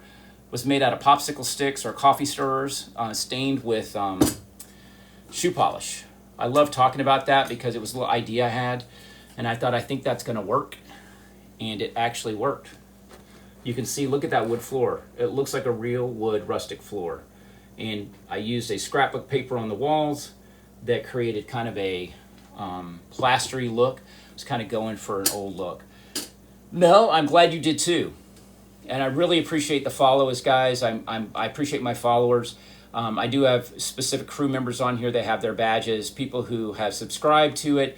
was made out of popsicle sticks or coffee stirrers, stained with shoe polish. I love talking about that because it was a little idea I had, and I thought, I think that's going to work, and it actually worked. You can see, look at that wood floor. It looks like a real wood rustic floor. And I used a scrapbook paper on the walls that created kind of a plastery look. I was kind of going for an old look. No, I'm glad you did too. And I really appreciate the follows, guys. I appreciate my followers. I do have specific crew members on here that have their badges, people who have subscribed to it,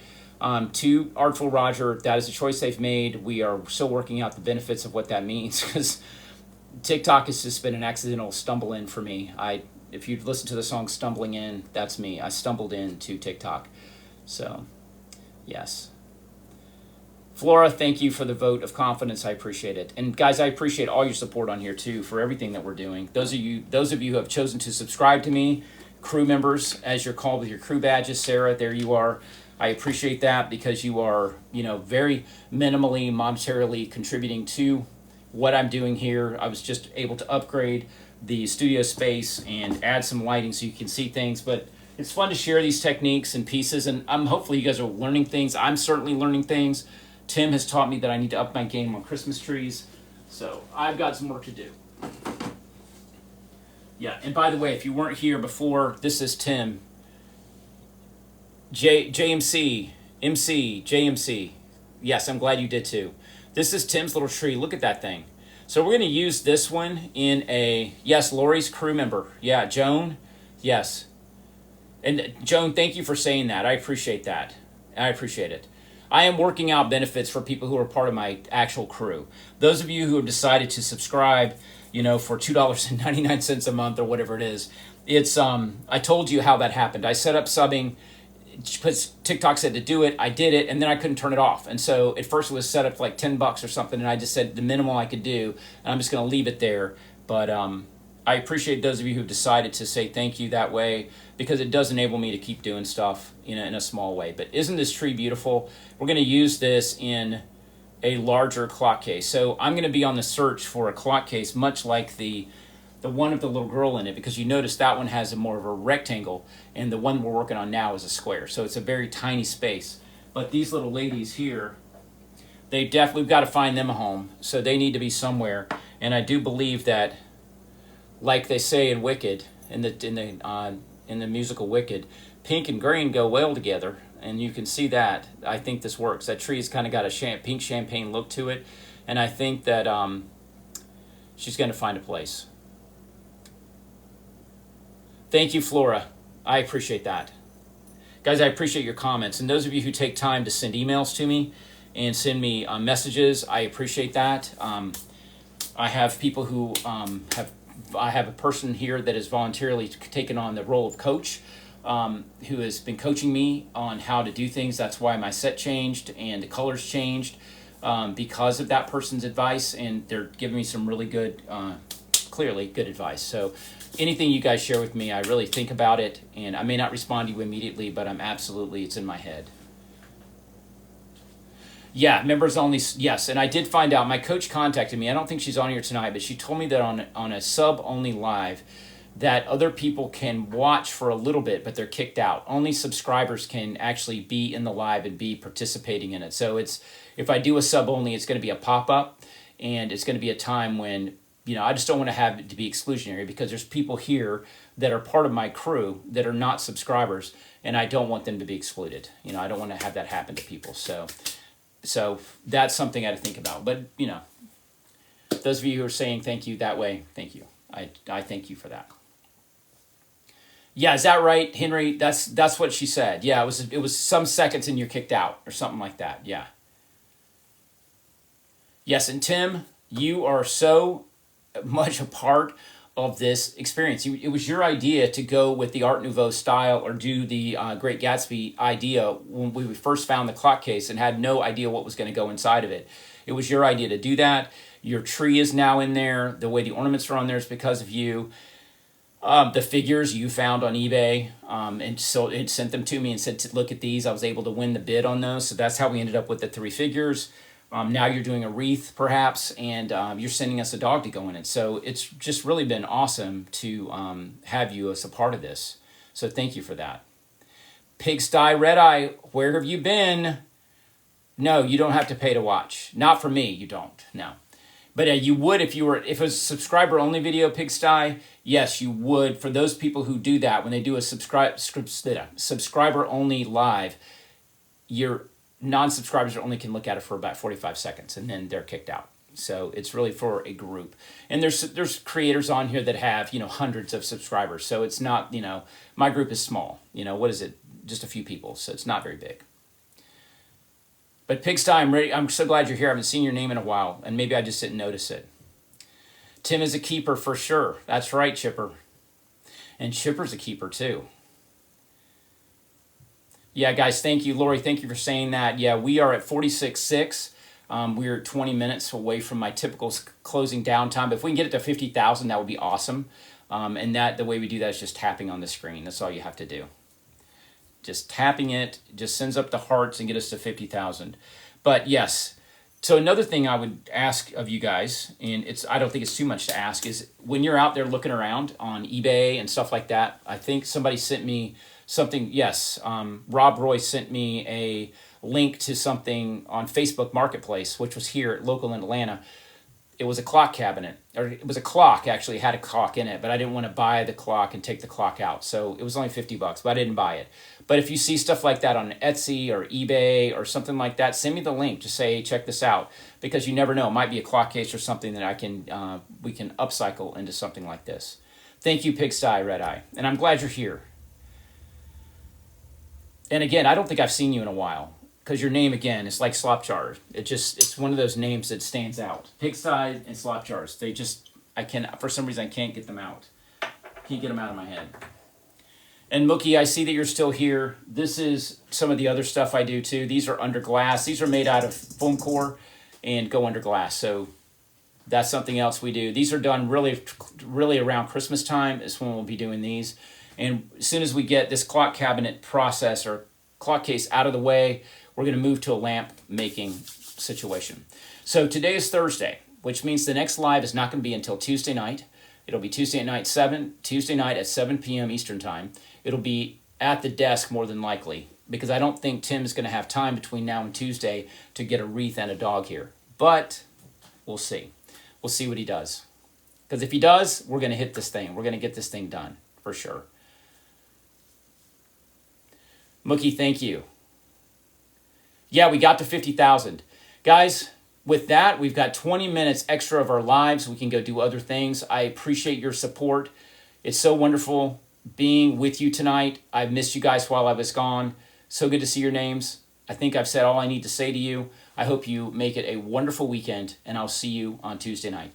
to Artful Roger. That is a choice they've made. We are still working out the benefits of what that means because TikTok has just been an accidental stumble in for me. If you've listened to the song Stumbling In, that's me. I stumbled into TikTok. So, yes. Flora, thank you for the vote of confidence. I appreciate it. And guys, I appreciate all your support on here too for everything that we're doing. Those of you who have chosen to subscribe to me, crew members, as you're called with your crew badges, Sarah, there you are. I appreciate that because you are, very minimally, monetarily contributing to what I'm doing here. I was just able to upgrade the studio space and add some lighting so you can see things, but it's fun to share these techniques and pieces, and hopefully you guys are learning things. I'm certainly learning things. Tim has taught me that I need to up my game on Christmas trees, so I've got some work to do. Yeah, and by the way, if you weren't here before, this is Tim. JMC, MC, JMC. Yes, I'm glad you did too. This is Tim's little tree. Look at that thing. So we're going to use this one in yes, Lori's crew member. Yeah, Joan, yes. And Joan, thank you for saying that. I appreciate that. I appreciate it. I am working out benefits for people who are part of my actual crew. Those of you who have decided to subscribe, for $2.99 a month or whatever it is, it's I told you how that happened. I set up subbing because TikTok said to do it. I did it, and then I couldn't turn it off. And so at first it was set up for like $10 or something, and I just said the minimum I could do, and I'm just going to leave it there. But I appreciate those of you who've decided to say thank you that way, because it does enable me to keep doing stuff in a small way. But isn't this tree beautiful? We're going to use this in a larger clock case. So I'm going to be on the search for a clock case much like the one with the little girl in it, because you notice that one has more of a rectangle, and the one we're working on now is a square. So it's a very tiny space. But these little ladies here, we've got to find them a home. So they need to be somewhere. And I do believe that, like they say in Wicked, in the musical Wicked, pink and green go well together, and you can see that. I think this works. That tree's kind of got a pink champagne look to it, and I think that she's going to find a place. Thank you, Flora. I appreciate that. Guys, I appreciate your comments. And those of you who take time to send emails to me and send me messages, I appreciate that. I have people who I have a person here that has voluntarily taken on the role of coach, who has been coaching me on how to do things. That's why my set changed and the colors changed, because of that person's advice. And they're giving me some really good, clearly good advice. So anything you guys share with me, I really think about it, and I may not respond to you immediately, but it's in my head. Yeah, members only, yes, and I did find out, my coach contacted me, I don't think she's on here tonight, but she told me that on a sub-only live, that other people can watch for a little bit, but they're kicked out. Only subscribers can actually be in the live and be participating in it. So if I do a sub-only, it's going to be a pop-up, and it's going to be a time when, I just don't want to have it to be exclusionary, because there's people here that are part of my crew that are not subscribers, and I don't want them to be excluded. I don't want to have that happen to people. So that's something I had to think about. But, those of you who are saying thank you that way, thank you. I thank you for that. Yeah, is that right, Henry? That's what she said. Yeah, it was some seconds and you're kicked out or something like that. Yeah. Yes, and Tim, you are so much a part of this experience. It was your idea to go with the Art Nouveau style or do the Great Gatsby idea when we first found the clock case and had no idea what was going to go inside of it. It was your idea to do that. Your tree is now in there. The way the ornaments are on there is because of you. The figures you found on eBay, and so it sent them to me and said, look at these. I was able to win the bid on those. So that's how we ended up with the 3 figures. Now you're doing a wreath, perhaps, and you're sending us a dog to go in it. So it's just really been awesome to have you as a part of this. So thank you for that. Pigsty Red Eye, where have you been? No, you don't have to pay to watch. Not for me, you don't. No. But you would if it was a subscriber-only video, Pigsty. Yes, you would. For those people who do that, when they do a subscriber-only live, your non-subscribers only can look at it for about 45 seconds, and then they're kicked out. So it's really for a group. And there's creators on here that have, hundreds of subscribers. So it's not, my group is small. What is it? Just a few people. So it's not very big. But Pigsty, I'm so glad you're here. I haven't seen your name in a while, and maybe I just didn't notice it. Tim is a keeper for sure. That's right, Chipper. And Chipper's a keeper too. Yeah, guys, thank you. Lori, thank you for saying that. Yeah, we are at 46.6. We're 20 minutes away from my typical closing down time. But if we can get it to 50,000, that would be awesome. And the way we do that is just tapping on the screen. That's all you have to do. Just tapping it just sends up the hearts and get us to 50,000. But yes, so another thing I would ask of you guys, and I don't think it's too much to ask, is when you're out there looking around on eBay and stuff like that, I think somebody sent me something. Yes, Rob Roy sent me a link to something on Facebook Marketplace, which was here local in Atlanta. It was a clock cabinet, or it was a clock, actually. It had a clock in it, but I didn't want to buy the clock and take the clock out. So it was only $50, but I didn't buy it. But if you see stuff like that on Etsy or eBay or something like that, send me the link. Just say, hey, check this out, because you never know. It might be a clock case or something that we can upcycle into something like this. Thank you, Pigsty Red Eye, and I'm glad you're here. And again, I don't think I've seen you in a while. because your name, again, is like Slopjar. It's one of those names that stands out. Pigsty and Slopjars. For some reason, I can't get them out. Can't get them out of my head. And Mookie, I see that you're still here. This is some of the other stuff I do too. These are under glass. These are made out of foam core and go under glass. So that's something else we do. These are done really around Christmas time is when we'll be doing these. And as soon as we get this clock cabinet process or clock case out of the way, we're going to move to a lamp making situation. So today is Thursday, which means the next live is not going to be until Tuesday night. It'll be Tuesday night at 7 p.m. Eastern time. It'll be at the desk more than likely because I don't think Tim's going to have time between now and Tuesday to get a wreath and a dog here. But we'll see. We'll see what he does. Because if he does, we're going to hit this thing. We're going to get this thing done for sure. Mookie, thank you. Yeah, we got to 50,000. Guys, with that, we've got 20 minutes extra of our lives. We can go do other things. I appreciate your support. It's so wonderful being with you tonight. I've missed you guys while I was gone. So good to see your names. I think I've said all I need to say to you. I hope you make it a wonderful weekend, and I'll see you on Tuesday night.